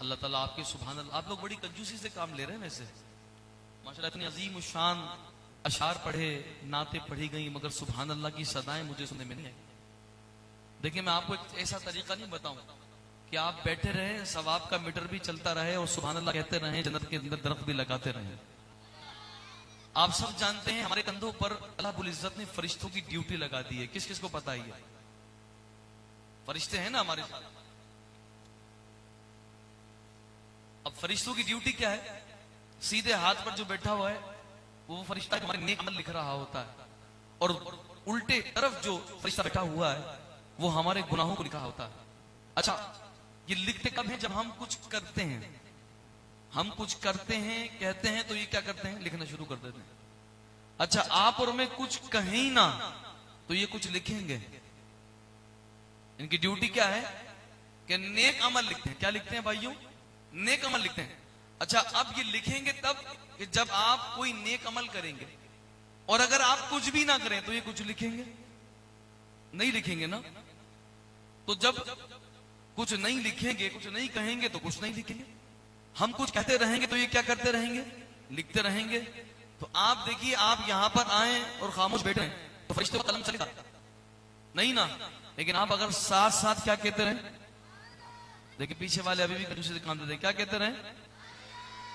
अल्लाह ताला आपके सुभान अल्लाह। आप लोग बड़ी कंजूसी से काम ले रहे हैं वैसे माशाल्लाह, इतनी अजीम शान अशार पढ़े, नाते पढ़ी गई, मगर सुभान अल्लाह की सदाएं मुझे सुनने में नहीं आई। देखिए मैं आपको एक ऐसा तरीका नहीं बताऊं कि आप बैठे रहे, सवाब का मीटर भी चलता रहे और सुभान अल्लाह कहते रहे, जन्नत के अंदर दरख्त भी लगाते रहे। आप सब जानते हैं हमारे कंधों पर अल्लाह रब्बुल इज्जत ने फरिश्तों की ड्यूटी लगा दी है। किस किस को पता ही है? फरिश्ते हैं ना हमारे साथ। अब फरिश्तों की ड्यूटी क्या है? सीधे हाथ पर जो बैठा हुआ है वो फरिश्ता हमारे नेक अमल लिख रहा होता है, और उल्टे तरफ जो फरिश्ता बैठा हुआ है वो हमारे गुनाहों को लिखा होता है। अच्छा, ये लिखते कब है? जब हम कुछ करते हैं। हम कुछ करते हैं, कहते हैं, तो ये क्या करते हैं? लिखना शुरू कर देते हैं। अच्छा, आप और मैं कुछ कहीं ना तो ये कुछ लिखेंगे। इनकी ड्यूटी क्या है कि नेक अमल लिखते हैं। क्या लिखते हैं भाइयों? नेक अमल लिखते हैं। अच्छा, अब ये लिखेंगे तब कि जब आप कोई नेक अमल करेंगे, और अगर आप कुछ भी ना करें तो ये कुछ लिखेंगे? नहीं लिखेंगे ना। तो जब कुछ नहीं लिखेंगे, कुछ नहीं कहेंगे तो कुछ नहीं लिखेंगे। हम कुछ कहते रहेंगे तो ये क्या करते रहेंगे? लिखते रहेंगे। तो आप देखिए, आप यहां पर आए और खामोश बैठे हैं तो फरिश्तों का कलम चलेगा नहीं ना। लेकिन आप अगर साथ साथ क्या कहते रहे, देखिए पीछे वाले अभी भी दूसरे काम देते हैं, क्या कहते रहे?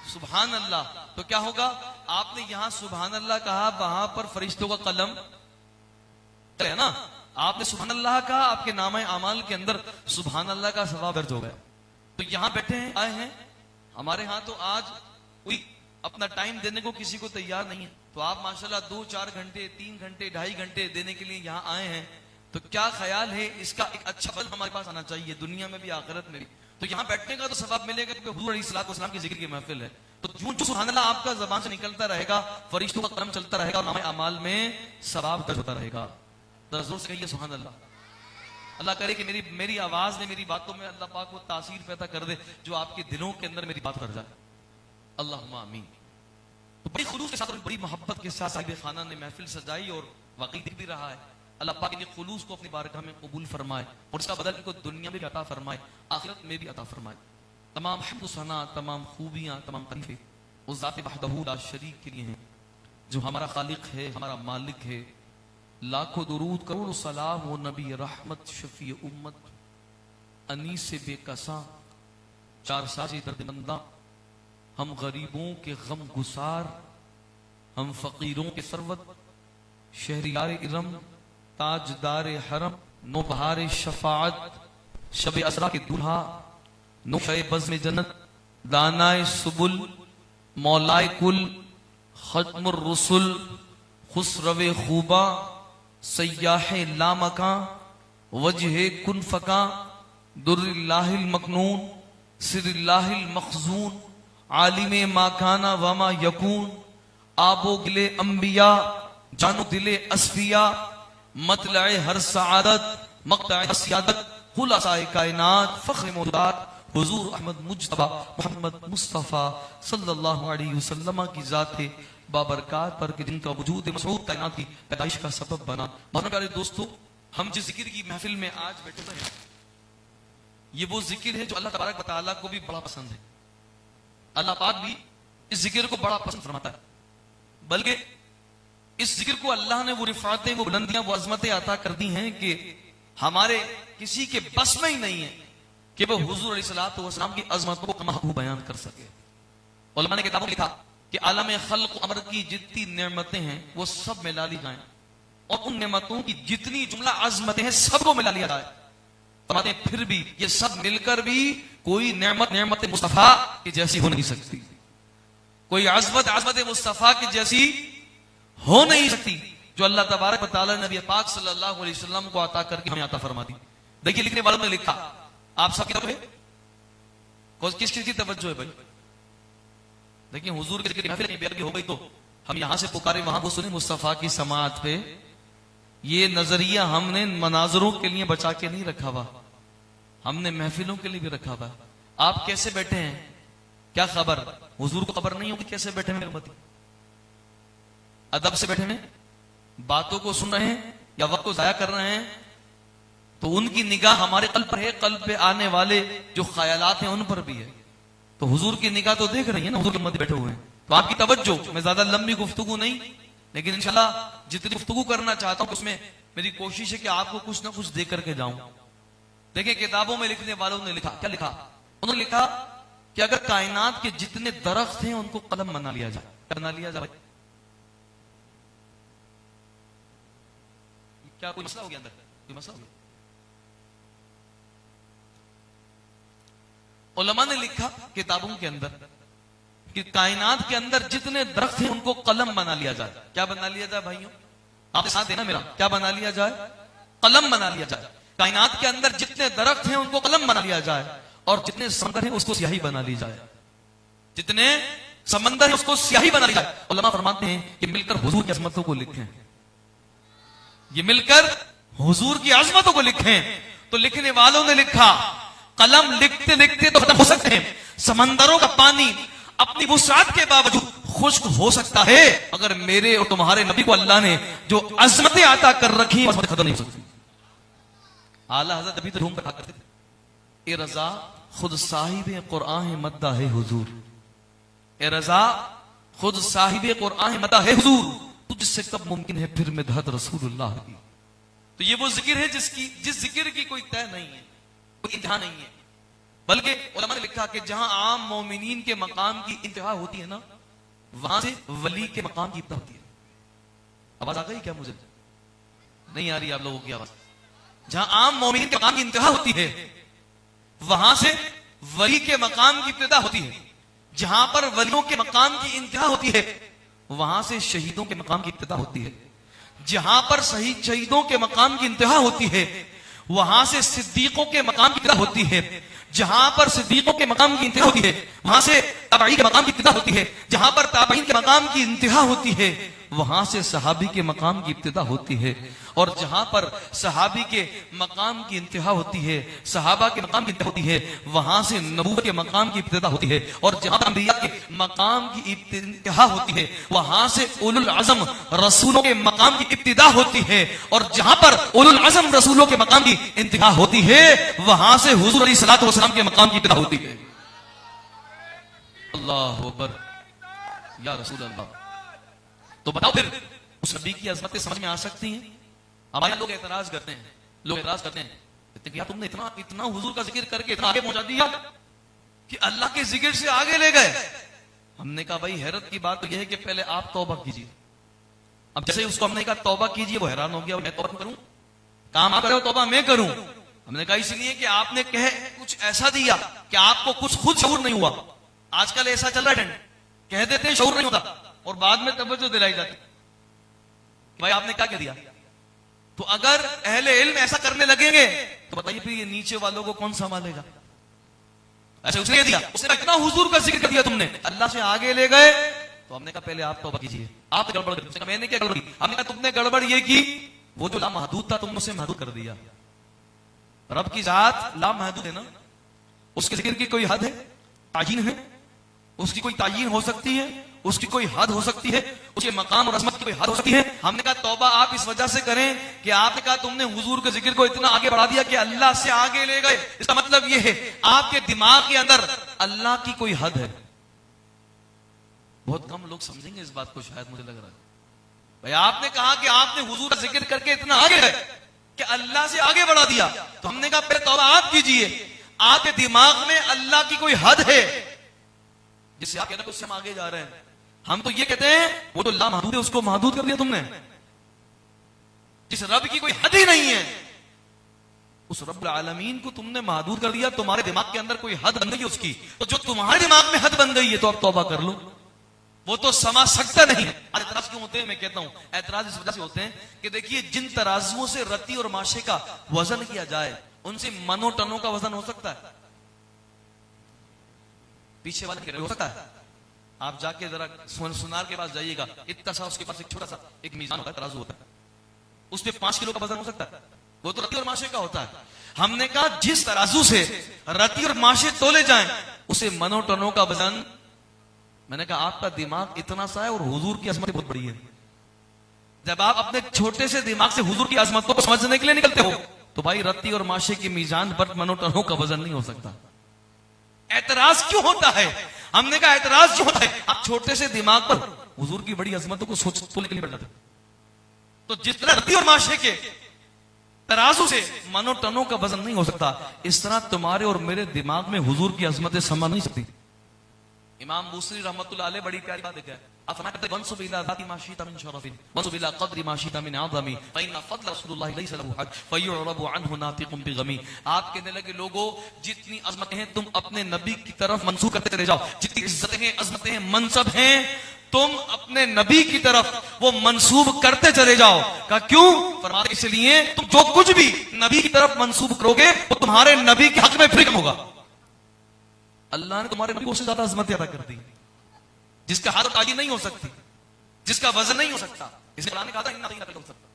सुभान अल्लाह। तो क्या होगा? आपने यहां सुभान अल्लाह कहा, वहां पर फरिश्तों का कलम है ना। आपने सुभान अल्लाह कहा, आपके नामे अमाल के अंदर सुभान अल्लाह का सवाब दर्ज हो गया। तो यहां बैठे हैं, आए हैं, हमारे यहां तो आज कोई अपना टाइम देने को किसी को तैयार नहीं है। तो आप माशाल्लाह 2-4 घंटे, 3 घंटे, 2.5 घंटे देने के लिए यहां आए हैं। तो क्या ख्याल है, इसका एक अच्छा फल हमारे पास आना चाहिए, दुनिया में भी आखिरत में भी। तो यहां बैठने का तो सवाब मिलेगा क्योंकि हुजूर अलैहिस्सलाम की जिक्र की महफिल है। तो जो सुभान अल्लाह आपका जबान से निकलता रहेगा, फरिश्तों का कलम चलता रहेगा और नामे अमाल में सवाब दर्ज होता रहेगा। जोर से कहिए सुभान अल्लाह। अल्लाह करे कि मेरी आवाज ने, मेरी बातों में अल्लाह पाक वो तासीर पैदा कर दे जो आपके दिलों के अंदर मेरी बात कर जाए। अल्लाहुम्मा आमीन। तो बड़ी खुलूस के साथ और बड़ी मोहब्बत के साथ साहिब खाना ने महफिल सजाई और वाकई दिख भी रहा है। अल्लाह पाक इन खुलूस को अपनी बारगाह में कबूल फरमाए और इसका बदल इनको दुनिया में भी अता फरमाए, आखिरत में भी अता फरमाए। तमाम हम्द सना, तमाम खूबियां, तमाम तारीफें उस ज़ात वहदहू ला शरीक के लिए हैं जो हमारा खालिक है, हमारा मालिक है। लाखों दुरूद, करोड़ों सलाम वो नबी रहमत, शफी उम्मत, अनीस से बेकसा, चार साजी दर्दमंदा, हम गरीबों के गम गुसार, हम फकीरों के सरवत, शहरियार इरम, ताजदार हरम, नौबहार शफाअत, शब असरा के दूल्हा, नौशे बज़्म जन्नत, दानाए सुबुल, मौलाए कुल, खत्मुर रसुल, खुसरवे खूबा, सय्याहे लामका, वजहे कुनफका, दुर्रिल्लाहिल मकनून, सिरिल्लाहिल मखजून, आलिमे माकाना वमा यकून, आबो गिले अंबिया, जानो दिले अस्फिया, मतलए हर सआदत, मक़तए सियादत, खुलासाए कायनात, फ़ख्र मौजूदात, हुजूर अहमद मुज्तबा मोहम्मद मुस्तफ़ा सल्लल्लाहु अलैहि वसल्लम की ज़ात बाबरकात पर कि जिनका वजूद मसऊद कायनात की पैदाइश का सबब बना। बहुत प्यारे दोस्तों, हम जिस जिक्र की महफिल में आज बैठे हुए हैं, ये वो जिक्र है जो अल्लाह तबारक व तआला को भी बड़ा पसंद है। अल्लाह पाक भी इस जिक्र को बड़ा पसंद फरमाता है, बल्कि इस जिक्र को अल्लाह ने वो रिफातें, वो बुलंदियां, वो अजमतें अता कर दी हैं कि हमारे किसी के बस में ही नहीं है कि वह हुजूर अलैहिस्सलातु वस्सलाम की अजमतों को कमाहू बयान कर सके। उलमा ने किताबों में लिखा कि आलम खल्क अमर की जितनी नेमतें हैं वो सब मिला ली जाएं और उन नेमतों की जितनी जुमला अजमतें हैं सबको मिला लिया जाए। फरमाते हैं फिर भी ये सब मिलकर भी कोई नेमत मुस्तफा की जैसी हो नहीं सकती, कोई अज़मत मुस्तफा की जैसी हो नहीं सकती जो अल्लाह तबारक व तआला ने नबी पाक सल्लल्लाहु अलैहि वसल्लम को अता करके हमें अता फरमा दी। देखिए लिखने वालों ने लिखा, आप सब किताब है, किस चीज की तवज्जो है भाई? देखिए हुजूर के महफिल में बेअदबी हो गई तो हम यहां से पुकारे वहां वो सुने मुस्तफा की समाअत पे। ये नजरिया हमने मनाजरों के लिए बचा के नहीं रखा हुआ, हमने महफिलों के लिए भी रखा हुआ। आप कैसे बैठे हैं, क्या खबर? हुजूर को खबर नहीं होगी कैसे बैठे हैं? मेरे अदब से बैठे हैं, बातों को सुन रहे हैं या वक्त को जाया कर रहे हैं, तो उनकी निगाह हमारे कल्ब पर है, कल्ब पे आने वाले जो ख्यालात हैं उन पर भी है। तो हुजूर की निगाह तो देख रही है ना, हुजूर के उम्मती बैठे हुए हैं। तो आपकी तवज्जो, मैं ज्यादा लंबी गुफ्तगू नहीं, लेकिन इंशाल्लाह जितनी गुफ्तगू करना चाहता हूं उसमें मेरी कोशिश है कि आपको कुछ ना कुछ दे करके जाऊं। देखिए किताबों में लिखने वालों ने लिखा, क्या लिखा? उन्होंने लिखा कि अगर कायनात के जितने दरख्त हैं उनको कलम बना लिया जाए। क्या बना लिया जाए? क्या कोई मसला हो गया अंदर? कोई मसला हो गया? उलमा ने लिखा किताबों के अंदर कि कायनात के अंदर जितने दरख्त हैं उनको कलम बना लिया जाए। क्या बना लिया जाए भाइयों? आप साथ देना मेरा, क्या बना लिया जाए? कलम बना लिया जाए। कायनात के अंदर जितने दरख्त हैं उनको कलम बना लिया जाए, और जितने समंदर हैं उसको स्याही बना ली जाए। जितने समंदर हैं उसको स्याही बना ली जाए। उलमा फरमाते हैं कि मिलकर हुजूर की अजमतों को लिखें, ये मिलकर हुजूर की अजमतों को लिखें। तो लिखने वालों ने लिखा कलम लिखते लिखते तो खत्म हो सकते हैं, समंदरों का पानी अपनी वुसात के बावजूद खुश्क हो सकता है, अगर मेरे और तुम्हारे नबी को अल्लाह ने जो अजमतें अता कर रखी हैं खत्म नहीं हो सकती। आला हज़रत अभी तो घूम कर करते थे, ए रजा खुद साहिब कुरान मद्दा है हुजूर, ए रजा खुद साहिब कुरान मद्दा है हुजूर, तुझसे कब मुमकिन है फिर मिदहत रसूलुल्लाह की। तो ये वो जिक्र है जिस जिक्र की कोई तय नहीं है, कोई इंतहा नहीं है, बल्कि उलमा ने लिखा कि जहां आम मोमिनीन के मकाम की इंतहा होती है ना, वहां से वली के मकाम की इब्तिदा होती है। आवाज आ गई क्या? मुझे नहीं आ रही आप लोगों की आवाज। जहां आम मोमिनीन के मकाम की इंतहा होती है, वहां से वली के मकाम की इब्तिदा होती है। जहां पर वलियों के मकाम की इंतहा होती है, वहां से शहीदों के मकाम की इब्तिदा होती है। जहां पर शहीदों के मकाम की इंतहा होती है, वहां से सिद्दीकों के मकाम की इब्तिदा होती है। जहां पर सिद्दीकों के मकाम की इंतहा होती है, वहां से ताबई के मकाम की इब्तिदा होती है। जहां पर ताबईन के मकाम की इंतहा होती है, वहां से सहाबी के मकाम की इब्तिदा होती है। और जहां पर सहाबी के मकाम की इंतहा होती है, सहाबा के मकाम की इंतहा होती है, वहां से नबूवत के मकाम की इब्तिदा होती है। और जहां पर अंबिया के मकाम की इंतहा होती है, वहां से उलुल अज़म रसूलों के मकाम की इब्तिदा होती है। और जहां पर उलुल अज़म रसूलों के मकाम की इंतहा होती है, वहां से हुजूर अलैहिस्सलातु वस्सलाम के मकाम की इब्तिदा होती है। अल्लाहु अकबर या रसूल अल्लाह। तो बताओ फिर उस नबी की अजमतें समझ में आ सकती हैं? हमारे लोग एतराज करते हैं, कहते हैं यार तुमने इतना हुजूर का जिक्र करके इतना आगे पहुंचा दिया कि अल्लाह के जिक्र से आगे ले गए। हमने कहा भाई हैरत की बात तो यह है कि पहले आप तौबा कीजिए। अब जैसे उसको हमने कहा तौबा कीजिए, वो हैरान हो गया, मैं तौबा करूं? काम आप करो तौबा मैं करूं? हमने कहा इसलिए कि आपने कुछ ऐसा दिया कि आपको कुछ खुद शऊर नहीं हुआ। आजकल ऐसा चल रहा है, कह देते हैं शऊर नहीं होता और बाद में तवज्जो दिलाई जाती भाई आपने क्या दिया। तो अगर अहले इल्म ऐसा करने लगेंगे तो बताइए फिर ये नीचे वालों को कौन संभालेगा? अच्छा उसने दिया, उसने इतना हुजूर का जिक्र कर दिया, तुमने अल्लाह से आगे ले गए। तो हमने कहा पहले आप तौबा कीजिए, आप गड़बड़ कर। मैंने क्या गड़बड़ की? हमने कहा तुमने गड़बड़ ये की, वो जो लामहदूद था तुमने उसे महदूद कर दिया। रब की जात लामहदूद है ना, उसके जिक्र की कोई हद है, तायीन है, उसकी कोई तायीन हो सकती है, उसकी कोई हद हो सकती है, उसके मकाम और अजमत की कोई हद हो सकती है। हमने कहा तौबा आप इस वजह से करें कि आपने कहा तुमने हुजूर के जिक्र को इतना आगे बढ़ा दिया कि अल्लाह से आगे ले गए। इसका मतलब यह है आपके दिमाग के अंदर अल्लाह की कोई हद है। बहुत कम लोग समझेंगे इस बात को, शायद मुझे लग रहा है। भाई आपने कहा कि आपने हुजूर का जिक्र करके इतना आगे गए कि अल्लाह से आगे बढ़ा दिया। तो हमने कहा पहले तौबा आप कीजिए, आपके दिमाग में अल्लाह की कोई हद है जिससे आप कहते हैं उससे हम आगे जा रहे हैं। हम तो ये कहते हैं वो तो लामहदूद है, उसको महदूद कर दिया तुमने। जिस रब की कोई हद ही नहीं है, उस रब्बुल आलमीन को तुमने महदूद कर दिया। तुम्हारे दिमाग के अंदर कोई हद बन गई है उसकी, तो जो तुम्हारे दिमाग में हद बन गई है तो अब तौबा कर लो, वो तो समा सकता नहीं है। एतराज क्यों होते हैं? मैं कहता हूं एतराज इस वजह से होते हैं कि देखिए जिन तराजुओं से रत्ती और माशे का वजन किया जाए उनसे मनो टनों का वजन हो सकता है। पीछे वाले कह रहे हो सकता है। आप जाके जरा सुनार के पास जाइएगा, इतना सा उसके पास एक छोटा सा एक मीजान होता है, तराजू होता है, उस पे 5 किलो का वजन हो सकता है, वो तो रत्ती और माशे का होता है। हमने कहा जिस तराजू से रत्ती और माशे तोले जाएं उसे मनो टनों का वजन। मैंने कहा आपका दिमाग इतना सा है और हुजूर की अजमत बहुत बड़ी है। जब आप अपने छोटे से दिमाग से हुजूर की अजमतों को समझने के लिए निकलते हो तो भाई रत्ती और माशे की मीजान पर मनो टनों का वजन नहीं हो सकता। एतराज क्यों होता है? हमने कहा एतराज क्यों होता है? आप छोटे से दिमाग पर हुजूर की बड़ी अजमतों को सोचने के लिए बैठ जाते। तो जिस तरह रद्दी और माशे के तराजू से मनो टनों का वजन नहीं हो सकता, इस तरह तुम्हारे और मेरे दिमाग में हुजूर की अजमतें समा नहीं सकती। इमाम बूसरी रहमतुल्लाह अलैह बड़ी प्यारी बात है, वंसुब इला ज़ाति मा शि'ता मिन शरफिन वंसुब इला क़द्रि मा शि'ता मिन आज़मी फ़इन्न फ़ज़्ल रसूलुल्लाह लैसा लहु हद फ़यु'रबु अन्हु नातिक़ुन बिग़मी। आप कहने लगे लोगों, जितनी अजमतें हैं तुम अपने नबी की तरफ मंसूब करते चले जाओ, जितनी इज्जतें हैं, अजमतें हैं, मनसब हैं, तुम अपने नबी की तरफ वो मंसूब करते चले जाओ। कहा क्यों? फरमाते इसलिए तुम जो कुछ भी नबी की तरफ मंसूब करोगे वो तुम्हारे नबी के हक में फिर कम होगा। अल्लाह ने तुम्हारे नबी को उससे ज्यादा अजमत अदा कर दी, जिसका हाथ ताजी नहीं हो सकती, जिसका वजन नहीं हो सकता। इसे कुरान ने कहा था इन्ना अता कर सकता।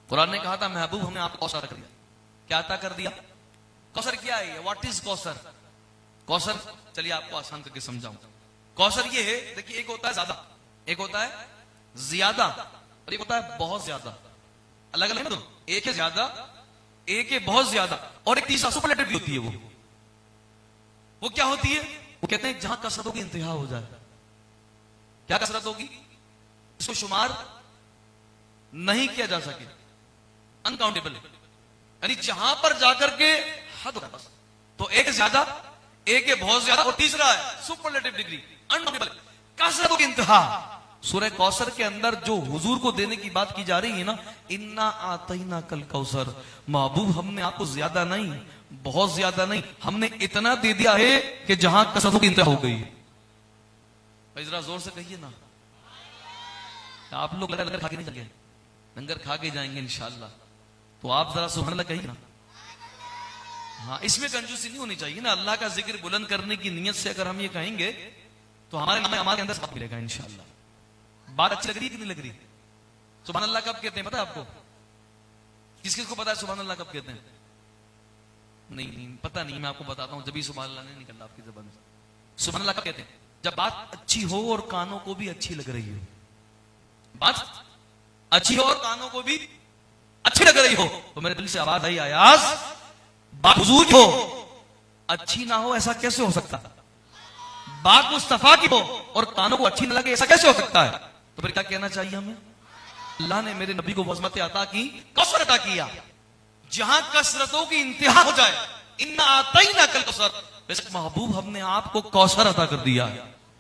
कुरान ने कहा था महबूब हमने आपको कौसर कर दिया। क्या अता कर दिया? कौसर क्या है? What is Kausar? कौसर चलिए आपको आसान करके समझाऊं। कौसर ये है, देखिए एक होता है ज्यादा, एक होता है ज्यादा और एक होता है बहुत ज्यादा। अलग अलग है ना, एक है ज्यादा, एक है बहुत ज्यादा, और एक तीसरा सुपरलेटिव भी होती है। वो क्या होती है? वो कहते हैं जहां कसरतों की इंतहा हो जाए। क्या कसरत होगी? इसको शुमार नहीं किया जा सके, अनकाउंटेबल, यानी जहां पर जाकर के हद होगा बस। तो एक ज्यादा, एक है बहुत ज्यादा, और तीसरा है सुपरलेटिव डिग्री, अनकाउंटेबल, कसरतों की इंतहा। सूरह कौसर के अंदर जो हुजूर को देने की बात की जा रही है ना, इन्ना आतईना कल कौसर, महबूब हमने आपको ज्यादा नहीं, बहुत ज्यादा नहीं, हमने इतना दे दिया है कि जहां कसरतों की इंतहा हो गई। जरा जोर से कहिए ना, आप लोग लंगर खा के नहीं चले, लंगर खा के जाएंगे इंशाअल्लाह, तो आप जरा सुभान अल्लाह कहिए ना। हाँ, इसमें कंजूसी नहीं होनी चाहिए ना। अल्लाह का जिक्र बुलंद करने की नियत से अगर हम ये कहेंगे तो हमारे अंदर सब मिलेगा इंशाअल्लाह। बात अच्छी लग रही है कि नहीं लग रही? सुभान अल्लाह कब कहते हैं पता है आपको? किस किस को पता है सुभान अल्लाह कब कहते हैं? नहीं पता नहीं, मैं आपको बताता हूं। जब भी सुभान अल्लाह नहीं निकलता आपकी ज़बान से। सुभान अल्लाह कब कहते हैं? जब बात अच्छी हो और कानों को भी अच्छी लग रही हो। बात अच्छी हो और कानों को भी अच्छी लग रही हो तो मेरे दिल से आवाज आई, आयाज बात हुजूर की हो, अच्छी ना हो ऐसा कैसे हो सकता? बात मुस्तफा की हो और कानों को अच्छी न लगे ऐसा कैसे हो सकता है? तो फिर क्या कहना चाहिए हमें? अल्लाह ने मेरे नबी को वज़मत अता की, कौसर अता किया, जहां कसरतों की इंतहा हो जाए। इन्ना आतईना कल कौसर, वैसे महबूब हमने आपको कौसर अता कर दिया।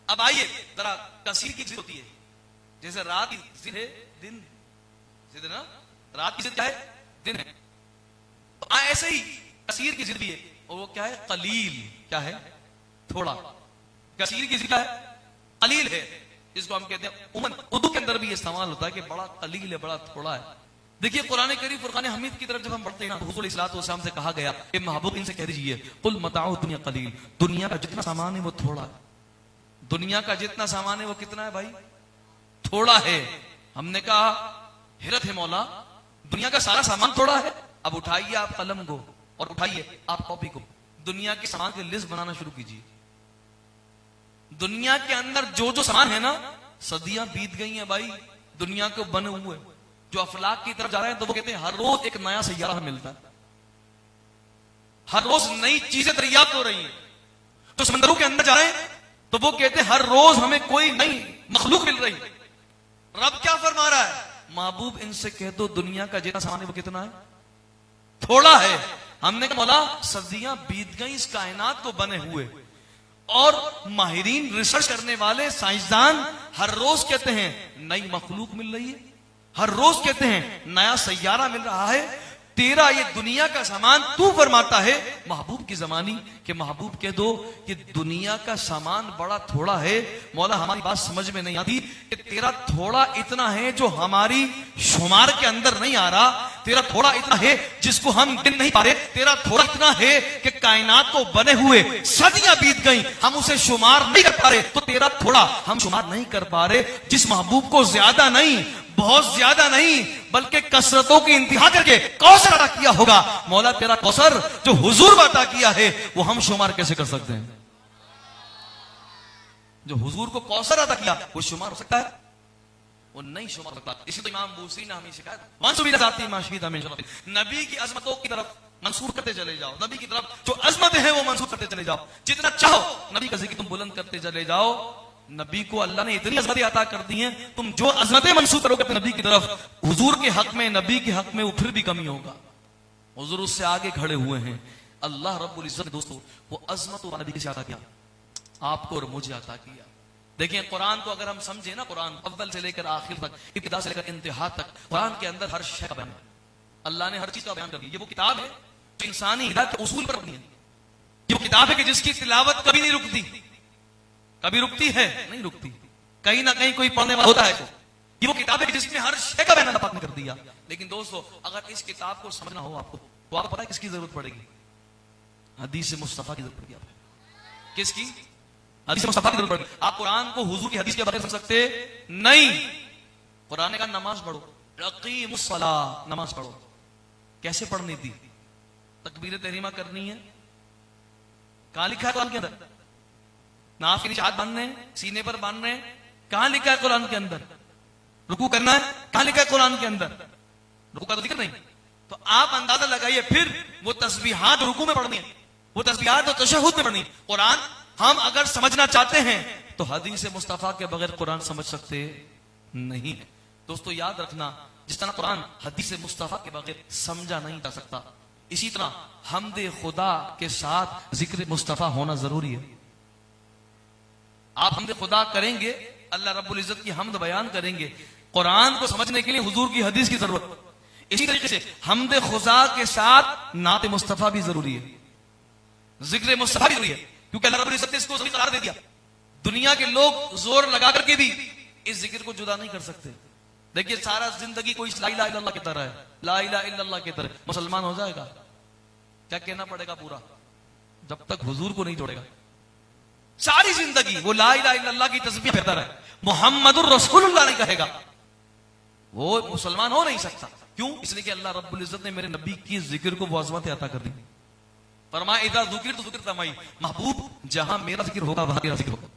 अब आइए जरा कसीर की जिद होती है, जैसे रात की जिद है, दिन जिद ना, रात की जिद क्या है? दिन है। तो ऐसे ही कसीर की जिद भी है, और वो क्या है? कलील। क्या है? थोड़ा। कसीर की जिद क्या है? कलील है, जिसको हम कहते हैं उमन। उर्दू के अंदर भी इस्तेमाल होता है कि बड़ा कलील है, बड़ा थोड़ा है। देखिए कुरान करीम फुरकान हमीद की तरफ जब हम बढ़ते हैं, हुजूर इस्लात वस्सलाम से कहा गया कि महबूब इनसे कह दीजिए, कुल मताउ दुनिया कलील, दुनिया का जितना सामान है वो थोड़ा है। दुनिया का जितना सामान है वो कितना है भाई? थोड़ा है। हमने कहा हिरत है मौला, दुनिया का सारा सामान थोड़ा है। अब उठाइए आप कलम को और उठाइए आप कॉपी को, दुनिया के सामान की लिस्ट बनाना शुरू कीजिए। दुनिया के अंदर जो जो सामान है ना, सदियां बीत गई हैं भाई दुनिया को बने हुए। जो अफलाक की तरफ जा रहे हैं तो वो कहते हैं हर रोज एक नया सैयारा मिलता है, हर रोज नई चीजें दरियाफ्त हो रही हैं। तो समंदरों के अंदर जा रहे हैं तो वो कहते हैं हर रोज हमें कोई नई मखलूक मिल रही है। रब क्या फरमा रहा है? महबूब इनसे कह दो दुनिया का जितना सामान है वो कितना है? थोड़ा है। हमने कहा मौला सदियां बीत गई इस कायनात को बने हुए, और माहिरीन रिसर्च करने वाले साइंसदान हर रोज कहते हैं नई मखलूक मिल रही है, हर रोज कहते हैं नया सैयारा मिल रहा है। तेरा ये दुनिया का सामान तू फरमाता है महबूब की जमानी के महबूब कह दो कि दुनिया का सामान बड़ा थोड़ा है। मौला हमारी बात समझ में नहीं आती कि तेरा थोड़ा इतना है जो हमारी शुमार के अंदर नहीं आ रहा, तेरा थोड़ा इतना है जिसको हम गिन नहीं पा रहे, तेरा थोड़ा इतना है कि कायनात को बने हुए सदियां बीत गई हम उसे शुमार नहीं कर पा रहे, तो तेरा थोड़ा हम शुमार नहीं कर पा रहे। जिस महबूब को ज्यादा नहीं, बहुत ज्यादा नहीं, बल्कि कसरतों की इंतहा करके कौसर अता किया होगा, मौला तेरा कौसर जो हुजूर अता किया है वो हम शुमार कैसे कर सकते हैं? जो हुजूर को कौसर अता किया वो शुमार हो सकता है? वो नहीं शुमार होता। इसी तो इमाम बूसरी ने हमें शिकायत, नबी की अजमतों की तरफ मंसूर करते चले जाओ, नबी की तरफ जो अजमत है वो मंसूर करते चले जाओ, जितना चाहो नबी का जिक्र तुम बुलंद करते चले जाओ। नबी को अल्लाह ने इतनी अज़मतें अता कर दी हैं, तुम जो अज़मतें मंसूब करोगे अपने नबी की तरफ, हुजूर के हक में, नबी के हक में, वो फिर भी कमी होगा। हुजूर उससे आगे खड़े हुए हैं। अल्लाह रब्बुल इज्जत ने दोस्तों वो अज़मत और नबी के अता किया, आपको और मुझे अता किया। देखिए कुरान को अगर हम समझे ना, कुरान अव्वल से लेकर आखिर तक, इब्तिदा से लेकर इंतहा तक, कुरान के अंदर हर शय का बयान है। अल्लाह ने हर चीज का बयान कर दिया। ये वो किताब है जो इंसानी हिदायत के उसूल पर बनी है। ये वो किताब है कि जिसकी तिलावत कभी नहीं रुकती। कभी रुकती है? नहीं रुकती। कहीं ना कहीं कोई पढ़ने वाला होता है। ये वो किताब है कि जिसमें हर शय का बयान अल्लाह पाक ने कर दिया। लेकिन दोस्तों अगर इस किताब को समझना हो आपको, तो आपको पता है किसकी जरूरत पड़ेगी? हदीस मुस्तफा की जरूरत पड़ेगी आपको। किसकी? हदीस मुस्तफा की जरूरत पड़ेगी। आप कुरान को हुजूर की हदीस के बगैर समझ सकते नहीं। कुरान का नमाज पढ़ो, अक़ीमुस्सलाह, नमाज पढ़ो। कैसे पढ़नी थी? तकबीर तहरीमा करनी है। कहां लिखा है कुरान के अंदर? नाफ के नीचे हाथ बांधने, सीने पर बांधने, कहां लिखा है कुरान के अंदर? रुकू करना है, कहां लिखा है कुरान के अंदर? रुकू का तो जिक्र नहीं। तो आप अंदाजा लगाइए, फिर वो तस्बीहात रुकू में पढ़नी है, वो तस्बीहात तो तशहुद में पढ़नी है। कुरान हम अगर समझना चाहते हैं तो हदीस मुस्तफा के बगैर कुरान समझ सकते नहीं है। दोस्तों याद रखना, जिस तरह कुरान हदीस मुस्तफा के बगैर समझा नहीं जा सकता, इसी तरह हमदे खुदा के साथ जिक्र मुस्तफा होना जरूरी है। आप हमदे खुदा करेंगे, अल्लाह रब्बुल इज्जत की हमद बयान करेंगे, कुरान को समझने के लिए हुजूर की हदीस की जरूरत। इसी तरीके से हमदे खुदा के साथ नात मुस्तफा भी जरूरी है, जिक्र मुस्तफा भी जरूरी है, क्योंकि अल्लाह रब्बुल इज्जत ने इसको जरूरी करार दे दिया। दुनिया के लोग जोर लगा करके भी इस जिक्र को जुदा नहीं कर सकते। देखिए सारा जिंदगी कोई ला इलाहा इल्लल्लाह की तरह है, ला इलाहा इल्लल्लाह की तरह मुसलमान हो जाएगा? क्या कहना पड़ेगा पूरा? जब तक हुजूर को नहीं जोड़ेगा सारी जिंदगी वो ला इलाहा इल्लल्लाह की तस्बीह करता रहे, मुहम्मदुर रसूलुल्लाह नहीं कहेगा, वो मुसलमान हो नहीं सकता। क्यों? इसलिए कि अल्लाह रब्बुल इज्जत ने मेरे नबी की जिक्र को वो अज़मत अता कर दी। फरमाया इज़ा ज़ुकिर तो ज़ुकिर तमाई, महबूब जहां मेरा जिक्र होगा वहां तेरा जिक्र होगा।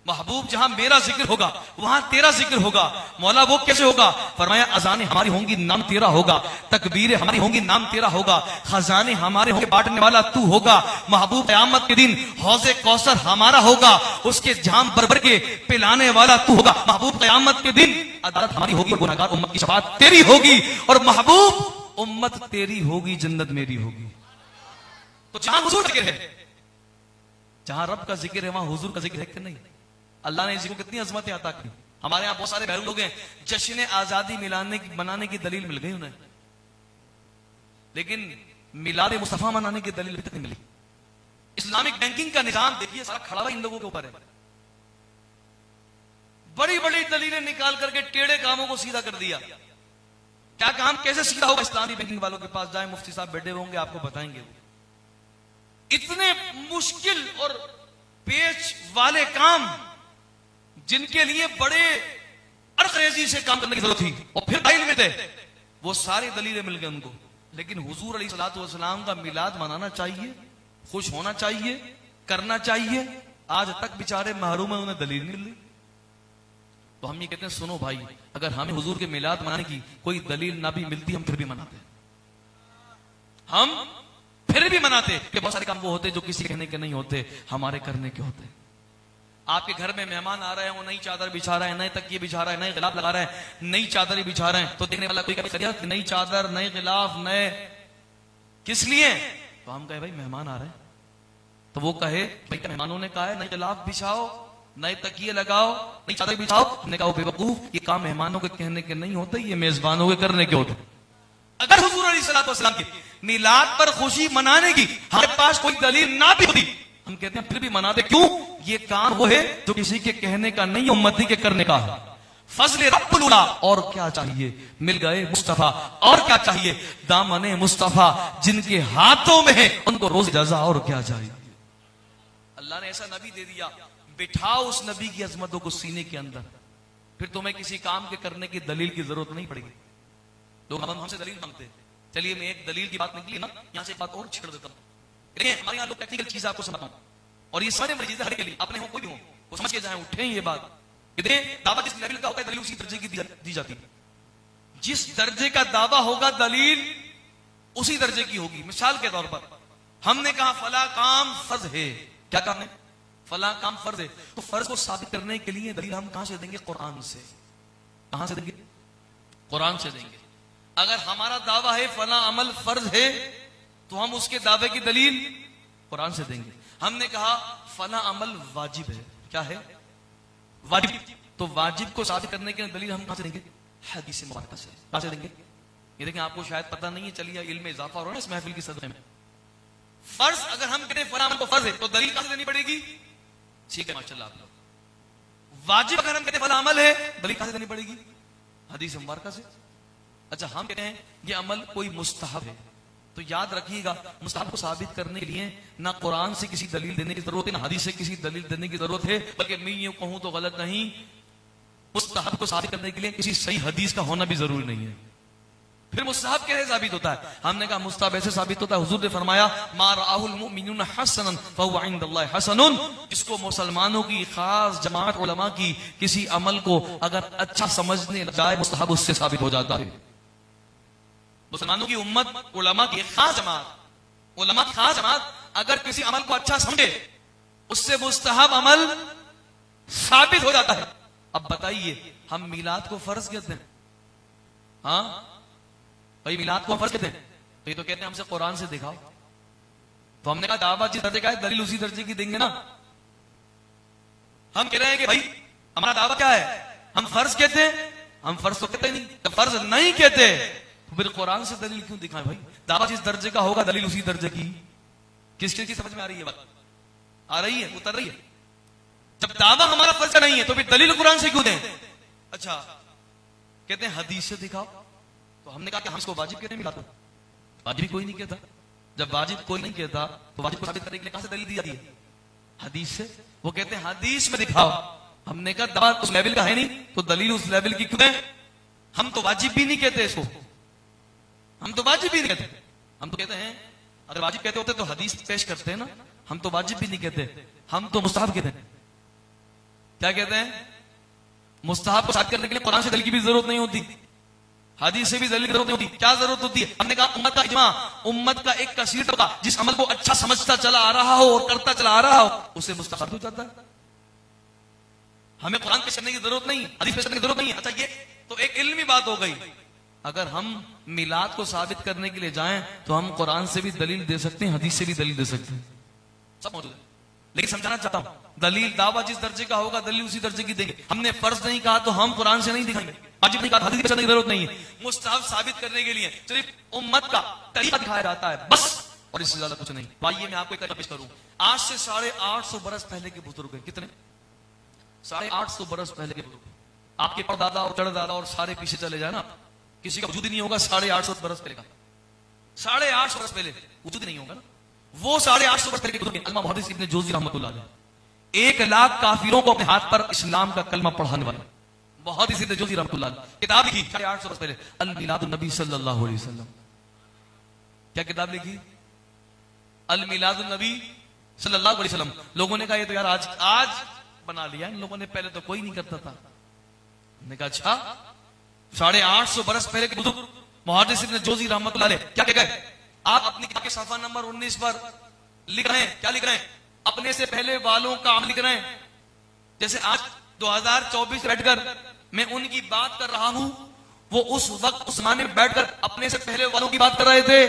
महबूब जहां मेरा जिक्र होगा वहां तेरा जिक्र होगा। मौला वो कैसे होगा? फरमाया अजानें हमारी होंगी नाम तेरा होगा, तकबीरें हमारी होंगी नाम तेरा होगा, खजाने हमारे होंगे बांटने वाला तू होगा। महबूब क़यामत के दिन हौज़े कौसर हमारा होगा, उसके जाम भर भर के पिलाने वाला तू होगा। महबूब क़यामत के दिन अदालत हमारी होगी, गुनहगार उम्मत की शफाअत तेरी होगी, और महबूब उम्मत तेरी होगी, जन्नत मेरी होगी। तो जहां हुजूर का जिक्र है, जहां रब का जिक्र है, वहां हुजूर का जिक्र है कि नहीं? अल्लाह ने इसको कितनी अज़मतें अता की। हमारे यहां बहुत सारे बहन लोग हैं, जश्न आजादी मनाने की दलील मिल गई उन्हें, लेकिन मिलाद मुस्तफा मनाने की दलील अभी तक नहीं मिली। इस्लामिक बैंकिंग का निजाम देखिए सारा खड़ा हुआ इन लोगों के ऊपर है। बड़ी बड़ी दलीलें निकाल करके टेढ़े कामों को सीधा कर दिया। क्या काम कैसे सीधा होगा? इस्लामी बैंकिंग वालों के पास जाए, मुफ्ती साहब बैठे होंगे, आपको बताएंगे। इतने मुश्किल और पेच वाले काम जिनके लिए बड़े अरखेजी से काम करने की जरूरत थी, और फिर दलील में थे, वो सारी दलीलें मिल गई उनको। लेकिन हुजूर अलैहिस्सलातु वस्सलाम का मिलाद मनाना चाहिए, खुश होना चाहिए, करना चाहिए, आज तक बेचारे महरूम है, उन्हें दलील नहीं मिली। तो हम ये कहते हैं सुनो भाई, अगर हमें हुजूर के मिलाद मनाने की कोई दलील ना भी मिलती, हम फिर भी मनाते, हम फिर भी मनाते। कि बहुत सारे काम वो होते जो किसी कहने के नहीं होते, हमारे करने के होते। आपके घर में मेहमान आ रहे हैं, वो नई चादर बिछा रहा है, नए तकिए बिछा रहा है, नए गिलाफ लगा रहा है, नई चादर बिछा रहे हैं, तो देखने वाला कोई कहे नई चादर, नए गिलाफ, नए किस लिए? तो हम कहे भाई मेहमान आ रहे हैं, तो वो कहे भाई मेहमानों ने कहा है नए गिलाफ बिछाओ, नए तकिए लगाओ, नई चादर बिछाओ। हमने कहा बेवकूफ, ये काम मेहमानों के कहने के नहीं होते, ये मेजबानों के करने के होते। अगर हुजूर अलैहिस्सलातु वस्सलाम के मिलाद पर खुशी मनाने की हमारे पास कोई दलील ना भी होती, हम कहते हैं फिर भी मनाते। क्यों? ये काम वो है जो किसी के कहने का नहीं, उम्मती के करने का है। फजल रब्बुल उला, और क्या चाहिए? मिल गए मुस्तफा, और क्या चाहिए? दामने मुस्तफा जिनके हाथों में है, उनको रोज जजा, और क्या चाहिए? अल्लाह ने ऐसा नबी दे दिया, बिठाओ उस नबी की अजमतों को सीने के अंदर, फिर तुम्हें किसी काम के करने की दलील की जरूरत नहीं पड़ेगी। लोग हमसे दलील मांगते हैं। चलिए मैं एक दलील की बात निकली ना, यहां से एक बात और छेड़ देता हूं। देखिए हमारे यहाँ लोग टेक्निकल चीज आपको समझाता हूं, और ये समझने वाली चीजें हर के लिए, अपने हो कोई भी हो, वो समझ के जाए, उठे ये बात। दावा जिस लेवल का होता है, दलील उसी दर्जे की दी जाती है। जिस दर्जे का दावा होगा, दलील उसी दर्जे की होगी। मिसाल के तौर पर हमने कहा फला काम फर्ज है। क्या काम है? फला काम फर्ज है। तो फर्ज को साबित करने के लिए दलील हम कहां से देंगे? कुरान से। कहां से देंगे? कुरान से देंगे। अगर हमारा दावा है फला अमल फर्ज है, तो हम उसके दावे की दलील कुरान से देंगे। हमने कहा फला अमल वाजिब है। क्या है? वाजिब। तो वाजिब को साबित करने के लिए दलील हम कहां से देंगे? हदीस मुबारक से। कहां से देंगे? ये देखें, आपको शायद पता नहीं है, चलिए इल्म में इजाफा हो रहा है इस महफिल की सदर में। फर्ज अगर हम कहते हैं फला अमल को फर्ज है, तो दलील कहां से देनी पड़ेगी? ठीक है, माशाल्लाह आप लोग। वाजिब अगर हम कहते हैं फला अमल है, दलील कहां से देनी पड़ेगी? हदीस मुबारक से। अच्छा, हम कहते हैं ये अमल कोई मुस्तहब है, तो याद रखिएगा मुस्तहब को साबित करने के लिए ना कुरान से किसी दलील देने की जरूरत है, ना हदीस से किसी दलील देने की जरूरत है, बल्कि मैं यूं कहूं तो गलत नहीं, मुस्तहब को साबित करने के लिए किसी सही हदीस का होना भी जरूरी नहीं है। फिर मुस्तहब कैसे साबित होता है? हमने कहा मुस्तहब ऐसे साबित होता है, हुजूर ने फरमाया मा राहुल मुमिनुन हसनन फहुव इंदल्लाहि हसनुन। जिसको मुसलमानों की खास जमात उलमा की किसी अमल को अगर अच्छा समझने जाए, मुस्तहब उससे साबित हो जाता है। मुसलमानों की उम्मत, उलमा की खास जमात, उलमा की खास जमात अगर किसी अमल को अच्छा समझे, उससे मुस्तहब अमल साबित हो जाता है। अब बताइए, हम मिलाद को फर्ज कहते हैं? हाँ भाई, मिलाद को फर्ज कहते हैं, तो ये तो कहते हैं हमसे कुरान से दिखाओ। तो हमने कहा दावा जिस दर्जे का है, दलील उसी दर्जे की देंगे ना। हम कह रहे हैं कि भाई हमारा दावा क्या है? हम फर्ज कहते हैं। हम फर्ज तो कहते नहीं, जब फर्ज नहीं कहते तो फिर कुरान से दलील क्यों दिखाएं? भाई दावा जिस दर्जे का होगा, दलील उसी दर्जे की। किस चीज की समझ में आ रही है बात? आ रही है, उतर रही है? जब दावा हमारा फर्ज नहीं है, तो फिर दलील कुरान से क्यों दें? अच्छा, कहते हैं हदीस से दिखाओ। तो हमने कहा कि हम इसको वाजिब कहते हैं मिलाद? वाजिब कोई नहीं कहता। जब वाजिब कोई नहीं कहता, तो वाजिब को साबित करने के लिए कहां से दलील दी जाती है? हदीस से। वो कहते हैं हदीस में दिखाओ। हमने कहा दावा उस लेवल का है नहीं, तो दलील उस लेवल की क्यों दें? हम तो वाजिब भी नहीं कहते इसको, हम तो वाजिब भी नहीं कहते। हम तो कहते हैं अगर वाजिब कहते होते तो हदीस पेश करते हैं ना। हम तो वाजिब भी नहीं कहते, हम तो मुस्तहब कहते हैं। क्या कहते हैं? मुस्तहब को साबित करने के लिए कुरान से दलील की भी जरूरत नहीं होती, हदीस से भी दलील की जरूरत नहीं होती। क्या जरूरत होती है? हमने कहा उम्मत का इजमा, उम्मत का एक कसीर तबका जिस अमल को अच्छा समझता चला आ रहा हो और करता चला आ रहा हो, उसे मुस्तहब हो जाता है। हमें कुरान पेश करने की जरूरत नहीं, हदीस पेश करने की जरूरत नहीं। अच्छा, ये तो एक इल्मी बात हो गई। अगर हम मिलाद को साबित करने के लिए जाएं, तो हम कुरान से भी दलील दे सकते हैं, हदीस से भी दलील दे सकते हैं, सब मौजूद है। लेकिन समझाना चाहता हूं, दलील दावा जिस दर्जे का होगा, दलील उसी दर्जे की देंगे। हमने फर्ज नहीं कहा तो हम कुरान से नहीं दिखाएंगे, वाजिब नहीं कहा, हदीस की जरूरत नहीं है। मुस्तहब साबित करने के लिए सिर्फ उम्मत का तरीका दिखाया जाता है बस, और इससे ज्यादा कुछ नहीं। आइए मैं आपको एक तरीका पेश करूं। आज से 850 बरस पहले के बुजुर्ग हैं। कितने? 850 बरस पहले के बुजुर्ग। आपके परदादा और चढ़दादा और सारे पीछे चले जाए ना, किसी का वजूद ही नहीं होगा 850 बरस पहले का। 850 बरस पहले वजूद नहीं होगा ना। वो 850 बरस पहले के बुजुर्ग अल्लामा मुहद्दिस इब्न जोजी रहमतुल्लाह अलैह 1 लाख काफिरों को अपने हाथ पर इस्लाम का कलमा पढ़ाने वाले मुहद्दिस इब्न जोजी रहमतुल्लाह अलैह किताब लिखी 850 बरस पहले, अल मिलादुन नबी सल्लल्लाहु अलैहि वसल्लम। क्या किताब लिखी? अल मिलादुन नबी सल्लल्लाहु अलैहि वसल्लम। लोगों ने कहा ये तो यार आज बना लिया इन लोगों ने, पहले तो कोई नहीं करता था। हमने कहा अच्छा, 850 बरस पहले के बुजुर्ग मुहद्दिस इब्न जोजी रहमतुल्लाह अलैह क्या कह गए? आप अपनी किताब के सफ़ा नंबर 19 पर लिख रहे हैं, क्या लिख रहे हैं? अपने से पहले वालों का अमल लिख रहे हैं। जैसे आज 2024 बैठकर मैं उनकी बात कर रहा हूं, वो उस वक्त उस जमाने में बैठकर अपने से पहले वालों की बात कर रहे थे।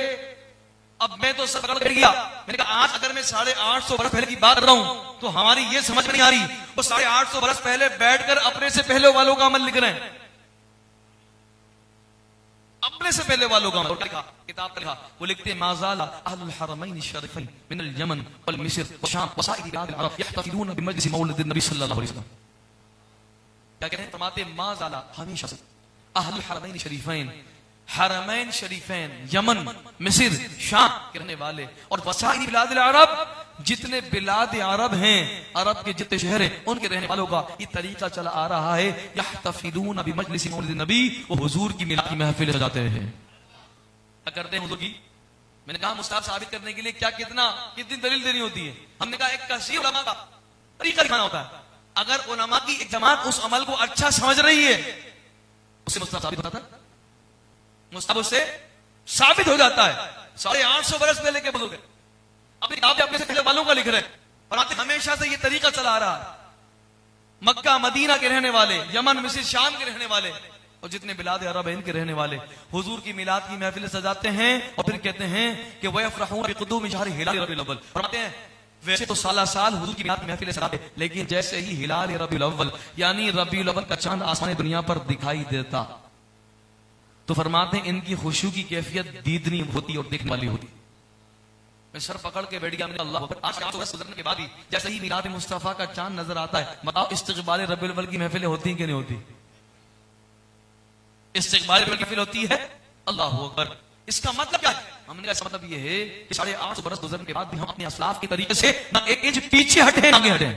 अब मैं तो सब कर गया। मैंने कहा आज अगर मैं 850 बरस पहले की बात कर रहा हूं, तो हमारी ये समझ में नहीं आ रही, वो 850 बरस पहले बैठकर अपने से पहले वालों का अमल लिख रहे हैं। अपने से पहले वालों का अमल लिखा, किताब लिखा। वो लिखते माज़ाला अहलुल हरमैन शरीफैन मिनल यमन वल मिस्र व शाम व साइर बिलादिल अरब यहतफिलून बिमजलिस मौलिदिन नबी सल्लल्लाहु अलैहि वसल्लम। क्या कहते हैं? फरमाते माज़ाला हमेशा से अहलुल हरमैन शरीफैन, हरमैन शरीफैन, यमन, मिस्र, शाम के रहने वाले, और वसाइर बिलादिल अरब, जितने बिलाद अरब हैं, अरब के जितने शहर हैं, उनके रहने वालों का ये तरीका चला आ रहा है। यहतफिलून बिमजलिस मौलिदिन नबी, वो हुजूर की मिलाद की महफिल सजाते हैं। क्या करते हैं हुजूर की? मैंने कहा मुस्तहब साबित करने के लिए कितनी दलील देनी होती है? हमने कहा एक कसीर उलमा का तरीका दिखाना होता है। अगर उलमा की एक जमात उस अमल को अच्छा समझ रही है, उससे मुस्तहब साबित होता है, मुस्तहब उससे साबित हो जाता है। 850 बरस पहले के बुजुर्ग अपनी किताबें अपने से पहले वालों का लिख रहे हैं, और आते हमेशा से ये तरीका चला आ रहा है। मक्का मदीना के रहने वाले, यमन मिस्र शाम के रहने वाले, और जितने बिलाद अरब हैं इनके रहने वाले हुजूर की मिलाद की महफिल सजाते हैं और फिर कहते हैं कि वयफ़रहून बिक़ुदूम शहर हिलाल रबीउल अव्वल। फरमाते हैं वैसे तो साला साल हुजूर की मिलाद की महफिल सजाते, लेकिन जैसे ही हिलाल रबीउल अव्वल यानी रबीउल अव्वल का चांद आसमान दुनिया पर दिखाई देता, तो फरमाते हैं इनकी खुशू की कैफियत दीदनी होती और देखने वाली होती। मैं सर पकड़ के बैठ गया, मैंने अल्लाह अकबर। आज 8 वर्ष गुजरने के बाद भी जैसे ही मिलाद मुस्तफा का चांद नजर आता है, बताओ इस्तिक़बाल रबीउल अव्वल की महफिलें होती हैं कि नहीं होती? इस्तिक़बाल रबीउल की महफिल होती है। अल्लाह अकबर। इसका मतलब क्या है? हमने कहा इसका मतलब ये है कि 850 वर्ष गुजरने के बाद भी हम अपने असलाफ के तरीके से ना एक इंच पीछे हटे ना आगे हटे।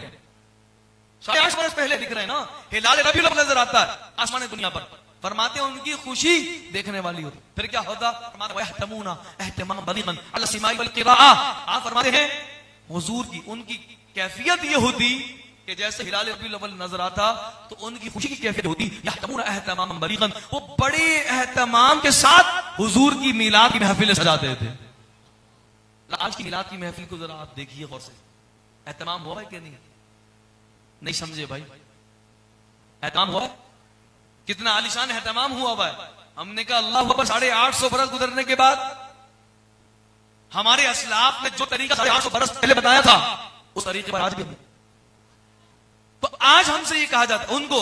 850 वर्ष पहले दिख रहे हैं ना, हिलाल रबीउल अव्वल नजर आता है आसमान दुनिया पर। फरमाते हैं उनकी खुशी देखने वाली होती। फिर क्या होता? आप फरमाते हैं हुजूर की उनकी कैफियत ये होती कि जैसे हिलाल रबीउल अव्वल नजर आता तो उनकी खुशी की कैफियत होती यहतमूना एहतमाम बलीगन, वो बड़े एहतमाम के साथ हुजूर की मिलाद की महफिल सजाते थे। आज की मिलाद की महफिल को जरा आप देखिए गौर से, एहतमाम हुआ है कि नहीं समझे भाई? एहतमाम हुआ है? कितना आलिशान एहतमाम हुआ हुआ है। हमने कहा अल्लाह अकबर, 850 बरस गुजरने के बाद हमारे असलाफ ने जो तरीका 850 बरस पहले बताया था उस तरीके पर आज भी, तो आज हमसे ये कहा जाता है उनको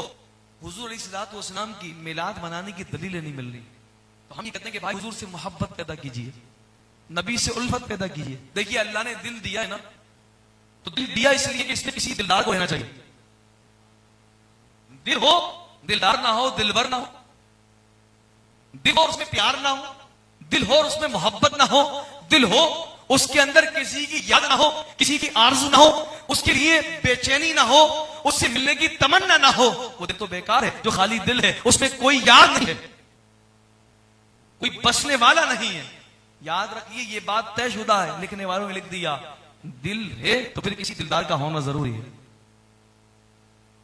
हुजूर अलैहिस्सलातु वस्सलाम की मिलाद मनाने की दलीलें नहीं मिल रही, तो हम ये कहते हैं कि भाई हुजूर से मोहब्बत पैदा कीजिए, नबी से उल्फत पैदा कीजिए। देखिए अल्लाह ने दिल दिया है ना, तो दिल दिया इसलिए कि इसमें किसी दिलदार को रहना चाहिए। दिल हो, दिलदार ना हो, दिलबर ना हो, दिल हो उसमें प्यार ना हो, दिल हो उसमें मोहब्बत ना हो, दिल हो उसके अंदर किसी की याद ना हो, किसी की आरज़ू ना हो, उसके लिए बेचैनी ना हो, उससे मिलने की तमन्ना ना हो, वो दिल तो बेकार है। जो खाली दिल है उसमें कोई याद नहीं है, कोई बसने वाला नहीं है। याद रखिए ये बात तयशुदा है, लिखने वालों ने लिख दिया दिल है तो फिर किसी दिलदार का होना जरूरी है।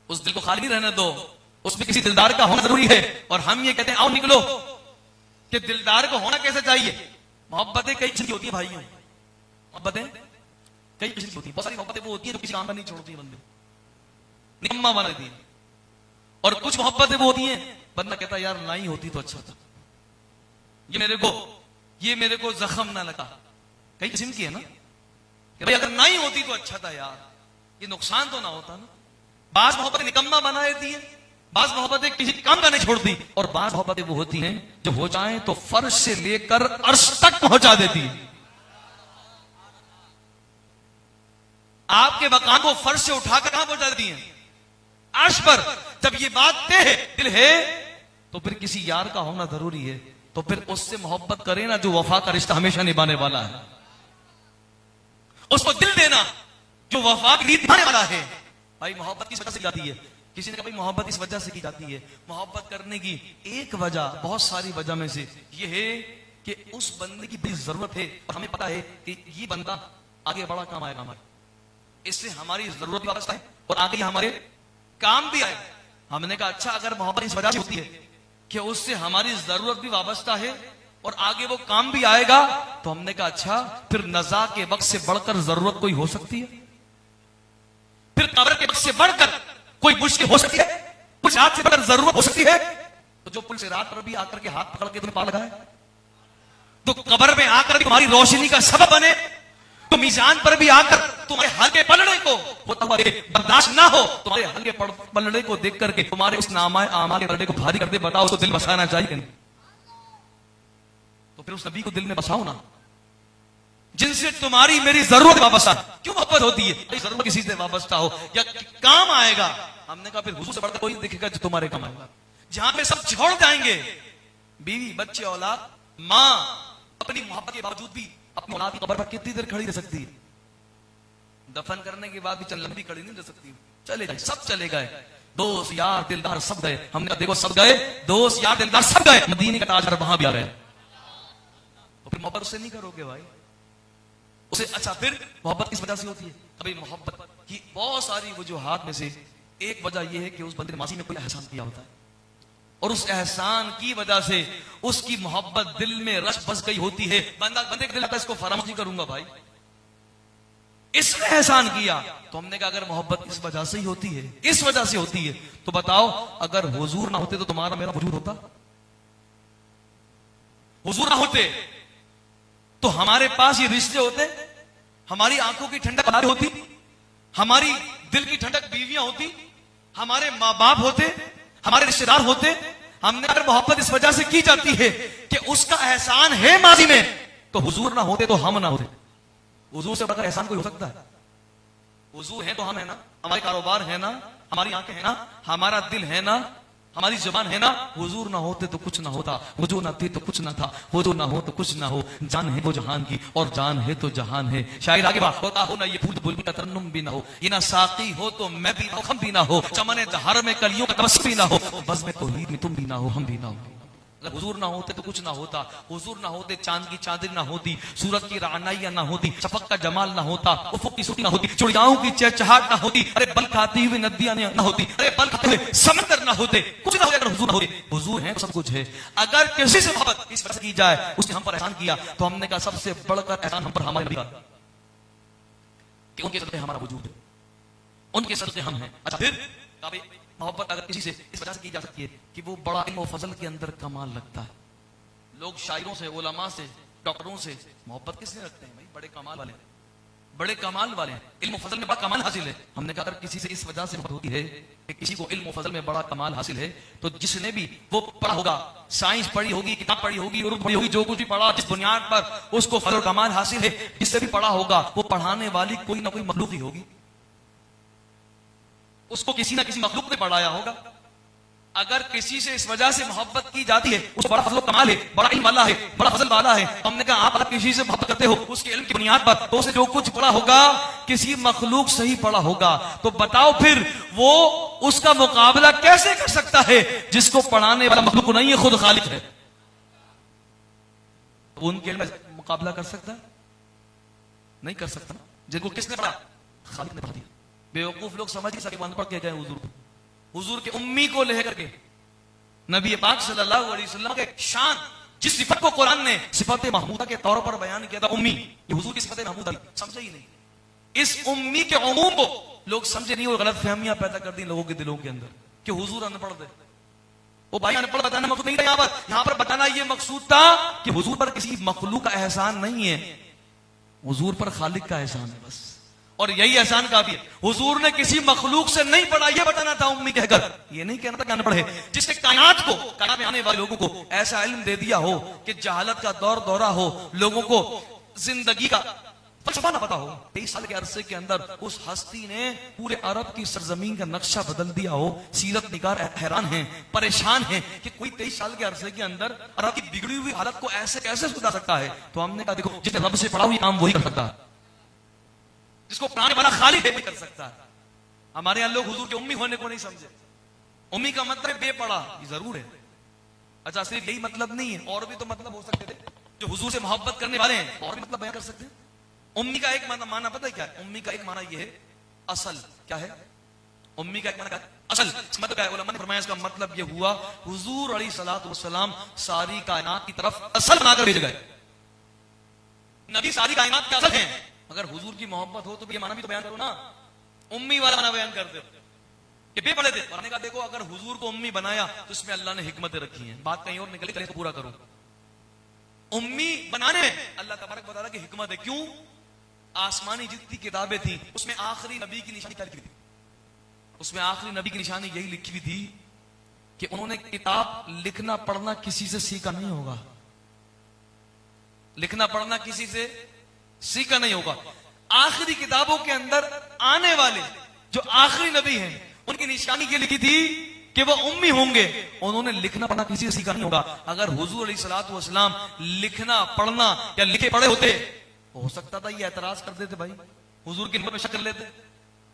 उस दिल को खाली नहीं रहने दो, उसमें किसी दिलदार का होना जरूरी है। और हम ये कहते हैं आओ निकलो कि दिलदार को होना कैसे चाहिए। मोहब्बतें कई किस्म की होती है भाइयों, मोहब्बतें कई किस्म की होती है। बहुत सारी मोहब्बतें वो होती है जो किसी काम पर नहीं छोड़ती है, बंदे निकम्मा बना देती है। और कुछ मोहब्बतें वो होती हैं बंदा कहता है यार नहीं होती तो अच्छा था, ये मेरे को जख्म ना लगा। कई किस्म की है ना कि भाई अगर नहीं होती तो अच्छा था यार, ये नुकसान तो ना होता ना। बाज मोहब्बतें निकम्मा बना देती है, बाज मोहब्बतें किसी काम का नहीं छोड़ती, और बाज मोहब्बतें वो होती हैं जो हो जाए तो फर्श से लेकर अर्श तक पहुंचा देती है। आपके मकान को फर्श से उठाकर कहां पहुंचा देती हैं? अर्श पर। जब ये बात तय है, दिल है, तो फिर किसी यार का होना जरूरी है, तो फिर उससे मोहब्बत करें ना जो वफा का रिश्ता हमेशा निभाने वाला है। उसको दिल देना जो वफा की रीत निभाने वाला है। भाई मोहब्बत किस वजह से की जाती है? किसी ने कहा भाई मोहब्बत इस वजह से की जाती है। मोहब्बत करने की एक वजह बहुत सारी वजह में से यह है कि उस बंदे की बड़ी जरूरत है और हमें पता है कि ये बंदा आगे बड़ा काम आएगा हमारे, इससे हमारी जरूरत भी वाबस्ता है और आगे हमारे काम भी आएगा। हमने कहा अच्छा अगर मोहब्बत इस वजह से होती है कि उससे हमारी जरूरत भी वाबस्ता है और आगे वो काम भी आएगा, तो हमने कहा अच्छा फिर नज़ा के वक्त से बढ़कर जरूरत कोई हो सकती है? फिर कब्र के वक्त से बढ़कर कोई मुश्किल हो सकती है? कुछ हाथ से बढ़कर जरूरत हो सकती है? तो जो पुल से रात पर भी आकर के हाथ पकड़ के तुम्हें पार लगाए, तो कब्र में आकर तुम्हारी रोशनी का सबब बने, तो मीजान पर भी आकर तुम्हारे हल्के पलड़े को होता हुआ बर्दाश्त ना हो, तुम्हारे हल्के पलड़े को देख करके तुम्हारे उस नामाए आमाल के पलड़े को भारी कर दे, बताओ उसको दिल बसाना चाहिए नहीं? तो फिर उस नबी को दिल में बसाओ ना जिनसे तुम्हारी मेरी जरूरत वाबस्ता। क्यों मोहब्बत होती है? जरूरत किसी से वाबस्ता हो या काम आएगा। हमने कहा फिर हुजूर से बढ़कर कोई दिखेगा जो तुम्हारे काम आएगा। जहां पे सब छोड़ जाएंगे, बीवी बच्चे औलाद, मां अपनी मोहब्बत के बावजूद भी अपनी औलाद की कब्र पर कितनी देर खड़ी रह सकती है? दफन करने के बाद भी चल लंबी खड़ी नहीं रह सकती। चले गए, सब चले गए, दोस्त यार दिलदार सब गए। हमने कहा देखो सब गए, दोस्त यार दिलदार सब गए, मदीने का ताजदार वहां भी आ गए, तो फिर मोहब्बत उससे नहीं करोगे भाई उसे। अच्छा फिर मोहब्बत किस वजह से होती है? अभी मोहब्बत की बहुत सारी वजूहात में से एक वजह यह है कि उस बंदे ने माजी में कोई एहसान किया होता है और उस एहसान की वजह से उसकी मोहब्बत दिल में रच बस गई होती है। बंदे के दिल आता है इसको फरामोश नहीं करूंगा भाई, इसने एहसान किया। तो हमने कहा अगर मोहब्बत इस वजह से ही होती है, इस वजह से होती है, तो बताओ अगर हुजूर ना होते तो तुम्हारा मेरा वजूद होता? हुजूर ना होते तो हमारे पास ये रिश्ते होते, हमारी आंखों की ठंडक होती, हमारी दिल की ठंडक बीवियां होती, हमारे माँ बाप होते, हमारे रिश्तेदार होते। हमने अगर मोहब्बत इस वजह से की जाती है कि उसका एहसान है माजी में, तो हुजूर ना होते तो हम ना होते। हुजूर से बढ़कर एहसान कोई हो सकता है? हुजूर है तो हम है ना, हमारे कारोबार है ना, हमारी आंखें है ना, हमारा दिल है ना, हमारी जुबान है ना। हुजूर ना होते तो कुछ ना होता, हुजूर ना थे तो कुछ ना था, हुजूर ना हो तो कुछ ना हो। जान है वो जहान की और जान है तो जहान है। शायद आगे बात होता हो ना ये फूल बुलबुल का तरन्नुम भी ना हो, ये ना साकी हो तो मैं भी ना, हम भी ना हो, चमने जहर में कलियों का तबस्सुम भी ना हो, बस में तौहीद में तुम भी ना हो, हम भी ना हो। अगर हुजूर ना होते तो कुछ ना होता। हुजूर ना होते चांद की चांदनी ना होती, सूरज की रानाइयां ना होती, शफक का जमाल ना होता, उफुक की सूरत ना होती, चिड़ियाओं की चहचहाट ना होती, अरे बल खाती हुई नदियां ना होती, अरे बल खाते हुए समंदर ना होते, कुछ ना होता अगर हुजूर ना होते। हुजूर है तो सब कुछ है। अगर किसी से मोहब्बत इस वजह की जाए, उसने हम पर एहसान किया, तो हमने कहा सबसे बढ़कर एहसान हम पर हमारे नबी का, कि उनके सदक़े हमारा वजूद है, उनके सदक़े हम हैं। अच्छा फिर मोहब्बत अगर किसी से इस वजह से की जा सकती है कि वो बड़ा इल्म और फजल के अंदर कमाल लगता है। लोग शायरों से, उलमा से, डॉक्टरों से मोहब्बत किसने रखते हैं? भाई बड़े कमाल वाले, बड़े कमाल वाले हैं, इल्म और फजल में बड़ा कमाल हासिल है। हमने कहा अगर किसी से इस वजह से मोहब्बत होती है कि किसी को इल्म और फजल में बड़ा कमाल हासिल है, तो जिसने भी वो पढ़ा होगा, साइंस पढ़ी होगी, किताब पढ़ी होगी, उर्दू पढ़ी होगी, जो कुछ भी पढ़ा, जिस बुनियाद पर उसको फजल कमाल हासिल है, जिससे भी पढ़ा होगा, वो पढ़ाने वाली कोई ना कोई मखलूक ही होगी, उसको किसी ना किसी मखलूक ने पढ़ाया होगा। अगर किसी से इस वजह से मोहब्बत की जाती है, उसको बड़ा फजल कमाल है, बड़ा इल्म वाला है, बड़ा फजल वाला है, हमने कहा आप अगर किसी से मोहब्बत करते हो उसके इल्म की बुनियाद पर, तो उसे जो कुछ पढ़ा होगा किसी मखलूक से ही पढ़ा होगा। तो बताओ फिर वो उसका मुकाबला कैसे कर सकता है जिसको पढ़ाने वाला मखलूक नहीं है, खुद खालिक है? उनके इल्म में मुकाबला कर सकता है? नहीं कर सकता। जिनको किसने पढ़ा? खालिक ने पढ़ा दिया। बेवकूफ लोग समझ ही सके, पढ़ के गए हुजूर को, हुजूर के उम्मी को लेकर के नबी पाक सल्लल्लाहु अलैहि वसल्लम के शान, जिस सिफत को कुरान ने सिफत महमूदा के तौर पर बयान किया था, उम्मी, ये हुजूर की सिफत महमूदा समझे ही नहीं। इस उम्मी के उमूम को लोग समझे नहीं और गलत फहमियां पैदा कर दी लोगों के दिलों के अंदर कि हुजूर अनपढ़ थे। वो भाई अनपढ़ बताना मकसूद नहीं था, यहां पर बताना यह मकसूद था कि हुजूर पर किसी मखलूक का एहसान नहीं है, हुजूर पर खालिक का एहसान है बस। और यही एहसान काफी है। हुजूर ने किसी मखलूक से नहीं पढ़ा, यह बताना था उम्मी कहकर, यह नहीं कहना था कि अनपढ़ है, जिसने कायनात को, कायनात में आने वाले लोगों को ऐसा इल्म दे दिया हो कि जहालत का दौर दौरा हो, लोगों को जिंदगी का फलसफा ना पता हो। 23 साल के अरसे के अंदर उस हस्ती ने पूरे अरब की सरजमीन का नक्शा बदल दिया हो। सीरत निगार हैरान हैं, परेशान हैं कि कोई 23 साल के अरसे के अंदर अरब की बिगड़ी हुई हालत को ऐसे कैसे सुधार सकता है। तो हमने कहा देखो, जिसने रब से पढ़ा हुआ काम वही कर सकता है, जिसको पढ़ाने वाला खालिक है कर सकता है। हमारे यहां लोग हुजूर के उम्मी होने को नहीं समझे। उम्मी का मतलब बेपढ़ा, ये जरूर है। अच्छा सिर्फ यही मतलब नहीं है, और भी तो मतलब हो सकते थे। जो हुजूर से मोहब्बत करने वाले हैं और भी मतलब बयान कर सकते हैं। उम्मी का एक माना पता है क्या है? उम्मी का एक माना यह है, असल क्या है? उम्मी का एक माना क्या है? असल मतलब क्या है? उलमा ने फरमाया इसका मतलब यह हुआ हुजूर अलैहिस्सलातु वस्सलाम सारी कायनात की तरफ असल बनाकर भेजे गए। नबी सारी कायनात के असल हैं। अगर हुजूर की मोहब्बत हो तो ये माना भी तो बयान करो ना। उम्मी वाला माना बयान कर दो कि बेपढ़े थे। पढ़ने का देखो, अगर हुजूर को उम्मी बनाया तो इसमें अल्लाह ने हिकमतें रखी हैं। बात कहीं और निकली, कहीं तो पूरा करो। उम्मी बनाने में अल्लाह तबारक बता रहा कि हिकमत है। क्यों? आसमानी जितनी किताबें थी उसमें आखिरी नबी की निशानी क्या लिखी थी? उसमें आखिरी नबी की निशानी यही लिखी हुई थी कि उन्होंने किताब लिखना पढ़ना किसी से सीखा नहीं होगा। लिखना पढ़ना किसी से सीखा नहीं होगा। आखिरी किताबों के अंदर आने वाले जो आखिरी नबी हैं उनकी निशानी ये लिखी थी कि वो उम्मी होंगे। उन्होंने लिखना पढ़ना किसी से सीखा नहीं होगा। अगर हुजूर अलैहिस्सलातु वस्सलाम लिखना पढ़ना या लिखे पढ़े होते, हो सकता था ये एतराज कर देते, भाई हुजूर की हिम्मत में शक कर लेते।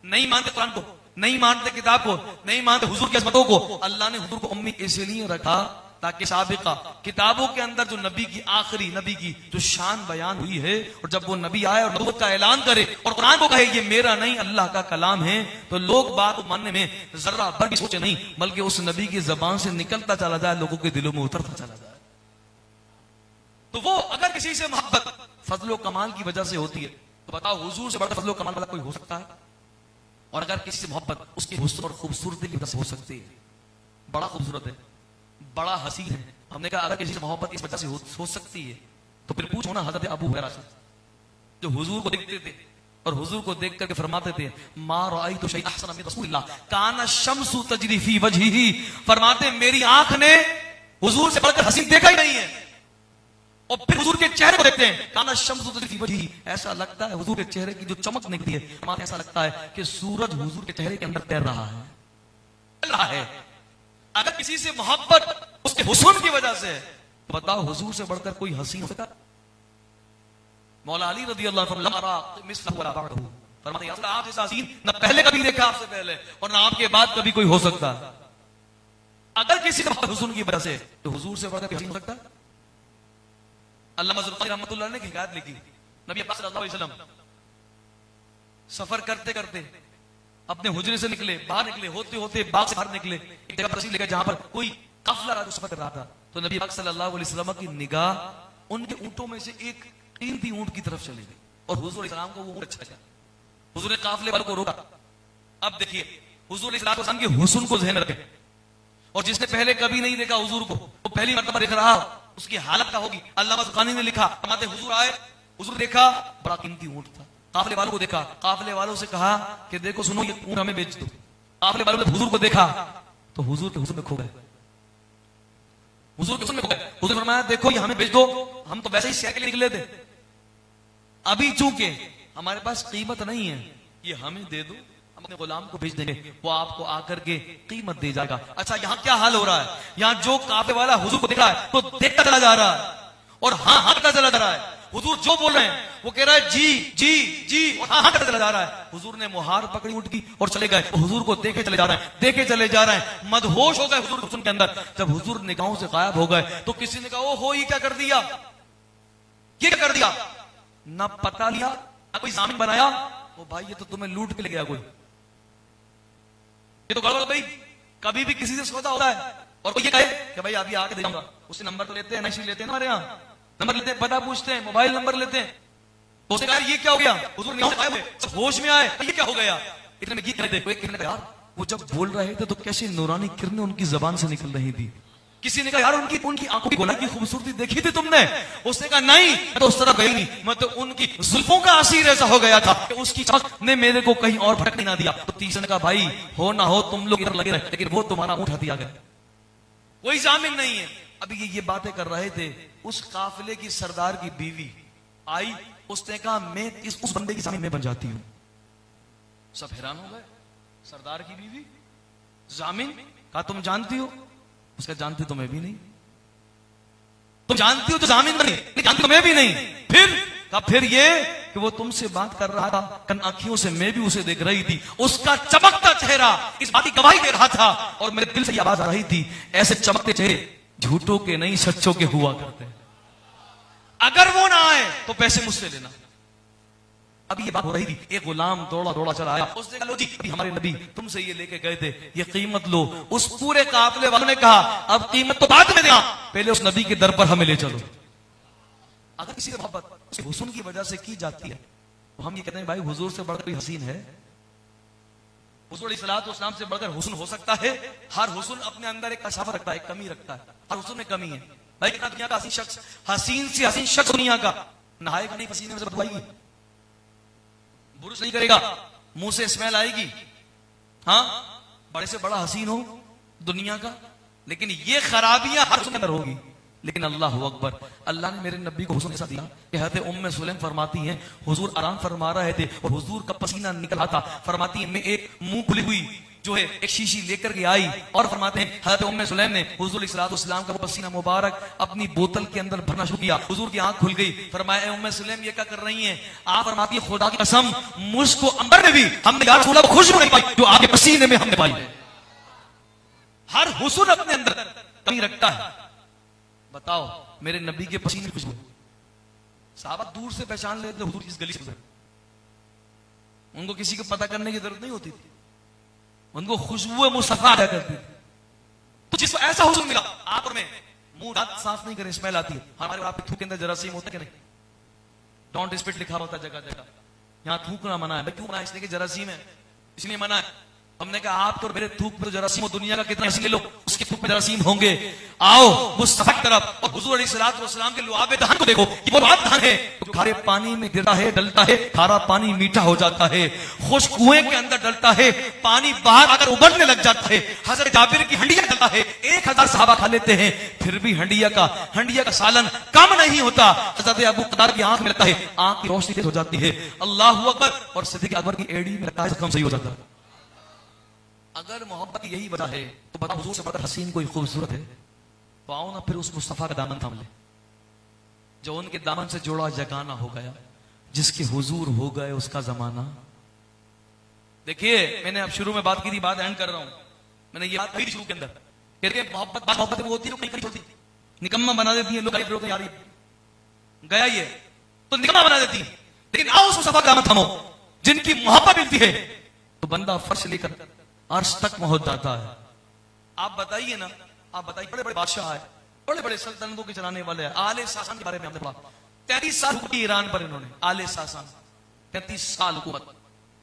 नहीं मानते कुरान को, नहीं मानते किताब को, नहीं मानते हुजूर की अज़मतों को। अल्लाह ने हुजूर को उम्मी इसलिए रखा ताकि साबिका किताबों के अंदर जो नबी की आखिरी नबी की जो शान बयान हुई है, और जब वो नबी आए और नबूवत का ऐलान करे और कुरान को कहे ये मेरा नहीं अल्लाह का कलाम है, तो लोग बात को मानने में जरा भर भी सोचे नहीं, बल्कि उस नबी की जबान से निकलता चला जाए, लोगों के दिलों में उतरता चला जाए। तो वो अगर किसी से मोहब्बत फजलो कमाल की वजह से होती है, तो बताओ हुजूर से बड़ा फजलो कमाल वाला कोई हो सकता है? और अगर किसी से मोहब्बत उसकी हुस्न और खूबसूरती की वजह से हो सकती है, बड़ा खूबसूरत है, बड़ा हसीन है, हमने कहा अगर किसी से मोहब्बत इस वजह से हो सकती है तो फिर पूछो ना हजरत अबू हुरैरा से, जो हुजूर को देखते थे और हुजूर को देख करके फरमाते थे मा राअयतु शैअन अहसन मिन रसूलिल्लाह काना शम्सु तजरी फी वजहिही, फरमाते मेरी आंख ने हुजूर से बढ़कर हसीन देखा ही नहीं है। और फिर हुजूर के चेहरे को देखते हैं, काना शम्सु तजरी फी वजहिही, ऐसा लगता है हुजूर के चेहरे की जो चमक निकलती है, हमारे ऐसा लगता है कि सूरज हुजूर के चेहरे के अंदर तैर रहा है, चल रहा है। अगर किसी से मोहब्बत उसके हुस्न की वजह से, तो बताओ हुजूर से बढ़कर कोई हसीन हो सकता? मौला अली रज़ी अल्लाह अन्हु फरमाते हैं आप जैसा हसीन न पहले कभी देखा आपसे पहले और न आपके बाद कभी कोई हो सकता। अगर किसी का हुस्न की वजह से, तो हुजूर से बढ़कर हसीन हो सकता? अल्लामा ज़ुल्फ़ार रहमतुल्लाह ने हिकायत लिखी, नबी पाक सल्लल्लाहु अलैहि वसल्लम सफर करते करते अपने हुजरे से निकले, बाहर निकले, होते होते बाग से बाहर निकले, एक जगह पर तशरीफ लेकर जहां पर कोई काफिला जो सफर कर रहा था, तो नबी पाक सल्लल्लाहु अलैहि वसल्लम की निगाह उनके ऊंटों में से एक कीमती ऊंट की तरफ चली गई और हुजूर इस्लाम को वो ऊंट अच्छा लगा। हुजूर ने काफिले वालों को रोका। अब देखिए हुजूर इस्लाम के हुस्न को ज़हन रखें, और जिसने पहले कभी नहीं देखा हुजूर को, वो पहली मर्तबा देख रहा, उसकी हालत क्या होगी? अल्लामा ज़ुकानी ने लिखा, फरमाते हुजूर आए, हुजूर देखा बड़ा कीमती ऊंट था, काफिले वालों को देखा, काफिले वालों से कहा कि देखो सुनो ये ऊंट हमें बेच दो। काफिले वालों ने हुजूर को देखा तो हुजूर के हुस्न में खो गए, हुजूर के हुस्न में खो गए। हुजूर ने फरमाया देखो ये हमें बेच दो, हम तो वैसे ही सैर के लिए निकले थे, अभी चूंकि हमारे पास कीमत नहीं है, ये हमें दे दो, हम अपने गुलाम को भेज देंगे, वो आपको आकर के कीमत दे जाएगा। अच्छा यहाँ क्या हाल हो रहा है? यहाँ जो काफिले वाला हुजूर को देख रहा है तो देखता चला जा रहा है और हाँ हाँ करता चला जा रहा है। हुजूर जो बोल रहे हैं वो कह रहा है जी जी जी और हाँ हाँ करता चला जा रहा है। हुजूर ने मुहार पकड़ी ऊंट की और चले गए, हुजूर को देखे चले जा रहे हैं, देखे चले जा रहे हैं, मदहोश हो गए हुजूर के हुस्न के अंदर। जब हुजूर निगाहों से गायब हो गए तो किसी ने कहा ओ हो ये क्या कर दिया, ये क्या कर दिया? ना पता लिया ना कोई जामिन बनाया, ओ भाई ये तो तुम्हें लूट के ले गया कोई, ये तो गड़बड़ भाई। कभी भी किसी से सौदा होता है और कोई ये कहे कि भाई अभी आके दे जाऊंगा, उससे नंबर तो लेते हैं, नहीं लेते हैं हमारे यहाँ, नंबर लेते हैं, पता पूछते हैं, मोबाइल नंबर लेते हैं, तो उसने कहा ये क्या हो गया? हुजूर निगाहों से गायब हुए, सब होश में आए, ये क्या हो गया? इतने में ये कहते यार वो जब बोल रहे थे तो कैसे नूरानी किरणें उनकी जबान से निकल रही थी। किसी ने कहा यार उनकी आंखों की गोलाई की खूबसूरती देखी थी तुमने? उसने कहा नहीं मैं तो उस तरह गई नहीं, मैं तो उनकी जुल्फों का असीर ऐसा हो गया था कि उसकी चमक ने मेरे को कहीं और भटकने ना दिया। तो तीसरे ने कहा भाई हो ना हो तुम लोग इधर लगे रहे, लेकिन वो तुम्हारा ऊँट दिया गया, कोई जामिन नहीं है। अभी ये बातें कर रहे थे, उस काफिले की सरदार की बीवी आई, उसने कहा मैं उस बंदे की जामिन में बन जाती हूं। सब हैरान हो गए, सरदार की बीवी जामिन? कहा तुम जानती हो? उसका जानती तो मैं भी नहीं। तुम जानती हो तो जामिन नहीं, जानती तो मैं भी नहीं। फिर ये कि वो तुमसे बात कर रहा था, कन आंखियों से मैं भी उसे देख रही थी, उसका चमकता चेहरा इस बात की गवाही दे रहा था और मेरे दिल से ये आवाज आ रही थी ऐसे चमकते चेहरे झूठों के नहीं सच्चों के हुआ करते, अगर वो ना आए तो पैसे मुझसे लेना। अभी ये बात हो रही थी, एक गुलाम दौड़ा दौड़ा चला आया, उसने कहा लो जी अभी हमारे नबी तुमसे ये लेके गए थे, ये कीमत लो। उस पूरे काफिले वालों ने कहा अब कीमत तो बाद में देना, पहले उस नबी के दर पर हमें ले चलो। अगर किसी की मोहब्बत उसके हुस्न की वजह से की जाती है तो हम ये कहते हैं भाई हुजूर से बढ़कर कोई हसीन है? हुजूर अलैहिस्सलाम से बढ़कर हुस्न हो सकता है? हर हुस्न अपने अंदर एक कशाफत रखता है, एक कमी रखता है, हर हुस्न में कमी है। भाई कितना दुनिया का हसीन शख्स, हसीन से हसीन शख्स दुनिया का नहाएगा नहीं, पसीने में से बदबू आएगी, बुरुश नहीं करेगा, मुंह से स्मेल आएगी, हाँ बड़े से बड़ा हसीन हो दुनिया का, लेकिन ये खराबियां हर हुस्न के अंदर होगी। लेकिन अल्लाह अकबर, अल्लाह ने मेरे नबी को हुस्न ऐसा दिया कि हज़रत उम्मे सुलैम फरमाती हैं हुजूर आराम फरमा रहे थे और हुजूर का पसीना निकल रहा था, फरमाती है मैं एक मुंह खुली हुई जो है एक शीशी लेकर के आई और फरमाते हैं हज़रत उम्मे सुलैम ने हुजूर अलैहिस्सलाम का पसीना मुबारक अपनी बोतल के अंदर भरना शुरू किया। हुजूर की आंख खुल गई, फरमाया उम्मे सुलैम ये क्या कर रही हैं? आप फरमाती है खुदा की कसम मुझको अंबर में भी हमने या रसूल अल्लाह खुशबू नहीं पाई जो आपके पसीने में हमने पाई। हर हुस्न अपने अंदर कमी रखता है। बताओ मेरे नबी के पसीने की खुशबू साहबा दूर से पहचान लेते हुजूर इस गली से, उनको किसी को पता करने की जरूरत नहीं होती थी, उनको खुशबू मुस्तफा आया करती थी। तो जिसको ऐसा हुस्न मिला, आप और मैं मुंह दांत साफ नहीं करें स्मेल आती है, हमारे आपके थूक के अंदर जरासीम होता है कि नहीं? डोंट स्पिट लिखा होता जगह जगह, यहाँ थूकना मना है। भाई क्यों मना है? इसलिए कि जरासीम है, इसलिए मना है। हमने कहा आप तो मेरे थूक में तो जरासीम, दुनिया का कितना ऐसे लोग उसके थूक में जरासीम होंगे। आओ मुस्तफा की तरफ और हुजूर अलैहिस्सलातु वस्सलाम के लुआबे दहन को देखो। ये वो दहन है जो खारे पानी में गिरता है, डलता है, खारा पानी मीठा हो जाता है, खुश कुएं के अंदर डलता है, पानी बाहर आकर उबलने लग जाता है। हजरत जाबिर की हंडिया डलता है, 1000 सहाबा खा लेते हैं, फिर भी हंडिया का सालन कम नहीं होता। हजरत अबू कतादा की आंख में लगता है, आंख की रोशनी तेज हो जाती है, अल्लाहू अकबर, और सिद्दीक अकबर की एड़ी में लगता है, जख्म सही हो जाता है। अगर मोहब्बत की यही वजह है तो बताओ हुजूर से बड़ा हसीन कोई खूबसूरत है? तो आओ ना फिर उस मुस्तफा का दामन थाम ले, जो उनके दामन से जोड़ा जगाना हो गया, जिसके हुजूर हो गए उसका जमाना। देखिए मैंने अब शुरू में बात की थी, बात एंड कर रहा हूं। मैंने ये बात कही शुरू के अंदर, कहते मोहब्बत में होती है, कहीं छोड़ती, निकम्मा बना देती है लोग, यार गया ये तो निकम्मा बना देती है। लेकिन आओ उस मुस्तफा का दामन थामो, जिनकी मोहब्बत मिलती है तो बंदा फर्श लेकर अर्श तक पहुंच जाता है। आप बताइए ना, आप बताइए, बड़े बड़े बादशाह है, बड़े बड़े सल्तनतों के चलाने वाले हैं। आले सासान के बारे में हमने पढ़ा, 33 साल हुकूमत ईरान पर इन्होंने। आले सासान 33 साल हुकूमत,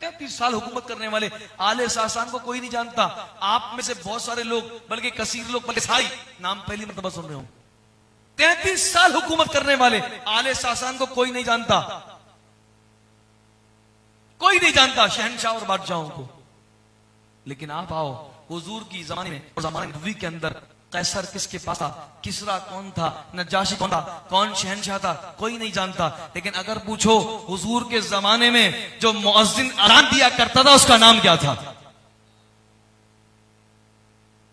33 साल हुकूमत करने वाले आले सासान को कोई नहीं जानता। आप में से बहुत सारे लोग, बल्कि कसीर लोग, बल्कि साई नाम पहली मरतबा सुन रहे हो। 33 साल हुकूमत करने वाले आले सासान को कोई नहीं जानता, कोई नहीं जानता शहनशाह और बादशाहों को। लेकिन आप आओ हुजूर की जमाने में और जमाने नबी के अंदर, कैसर किसके पास था, किसरा कौन था, नजाशी कौन था, कौन शहनशाह था, कोई नहीं जानता। लेकिन अगर पूछो हुजूर के जमाने में जो मुअज्जिन अज़ान दिया करता था उसका नाम क्या था?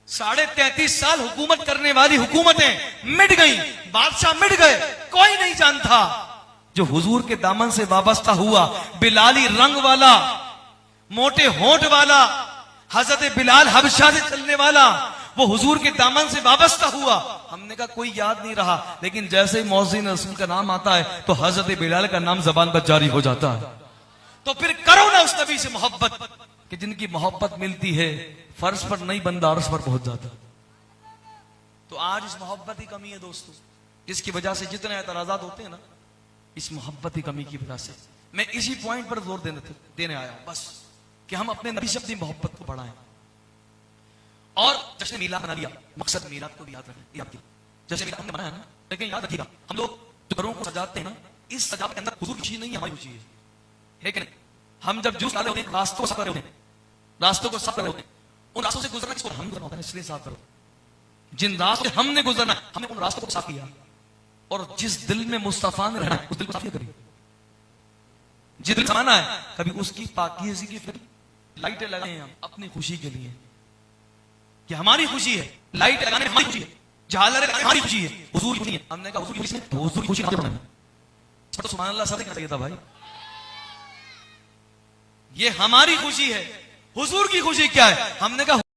33.5 साल हुकूमत करने वाली हुकूमतें मिट गई, बादशाह मिट गए, कोई नहीं जानता। जो हुजूर के दामन से वाबस्ता हुआ, बिलाली रंग वाला, मोटे होंठ वाला, हजरत बिलाल हबशा से चलने वाला, वो हुजूर के दामन से वाबस्ता हुआ। हमने कहा कोई याद नहीं रहा, लेकिन जैसे ही मौज़िन रसूल का नाम आता है तो हजरत बिलाल का नाम जबान पर जारी हो जाता है। तो फिर करो ना उस नबी से मोहब्बत, कि जिनकी मोहब्बत मिलती है फर्श पर नहीं, बंदा अर्श पर पहुंच जाता। तो आज इस मोहब्बत की कमी है दोस्तों, जिसकी वजह से जितने एतराजात होते हैं ना, इस मोहब्बत की कमी की वजह से। मैं इसी पॉइंट पर जोर देने आया हूं बस, कि हम अपने नबी से अपनी मोहब्बत को बढ़ाएं। और जश्न मीलाद मना लिया, मकसद मीलाद को भी याद रखें, याद किया जैसे मीलाद हमने मनाया ना, लेकिन याद रखिएगा हम लोग जो घरों को सजाते हैं ना, इस सजावट के अंदर हुजूर की खुशी नहीं है, हमारी खुशी है कि नहीं? हम जब जूस डाले होते हैं, रास्तों को साफ कर रहे होते हैं, रास्तों को साफ कर रहे होते हैं, उन रास्तों से गुजरना किसको हम गुजरना होता है, इसलिए साफ करो। जिन रास्तों से हमने गुजरना, हमने उन रास्तों को साफ किया। और जिस दिल में मुस्तफा ने रहना है, उस दिल को साफ करिए। जिस दिल समाना है, कभी उसकी पाकीज़गी की फिर लाइटें लगाए हम अपनी खुशी के लिए, कि हमारी खुशी है, लाइट लगाने हमारी खुशी है, झालर लगाने हमारी खुशी है, हुजूर की खुशी है। हमने कहा हुजूर की खुशी है, तो हुजूर की खुशी ना बनाना, तो सुभान अल्लाह सब कहना चाहिए था भाई। ये हमारी खुशी है, हुजूर की खुशी क्या है? हमने कहा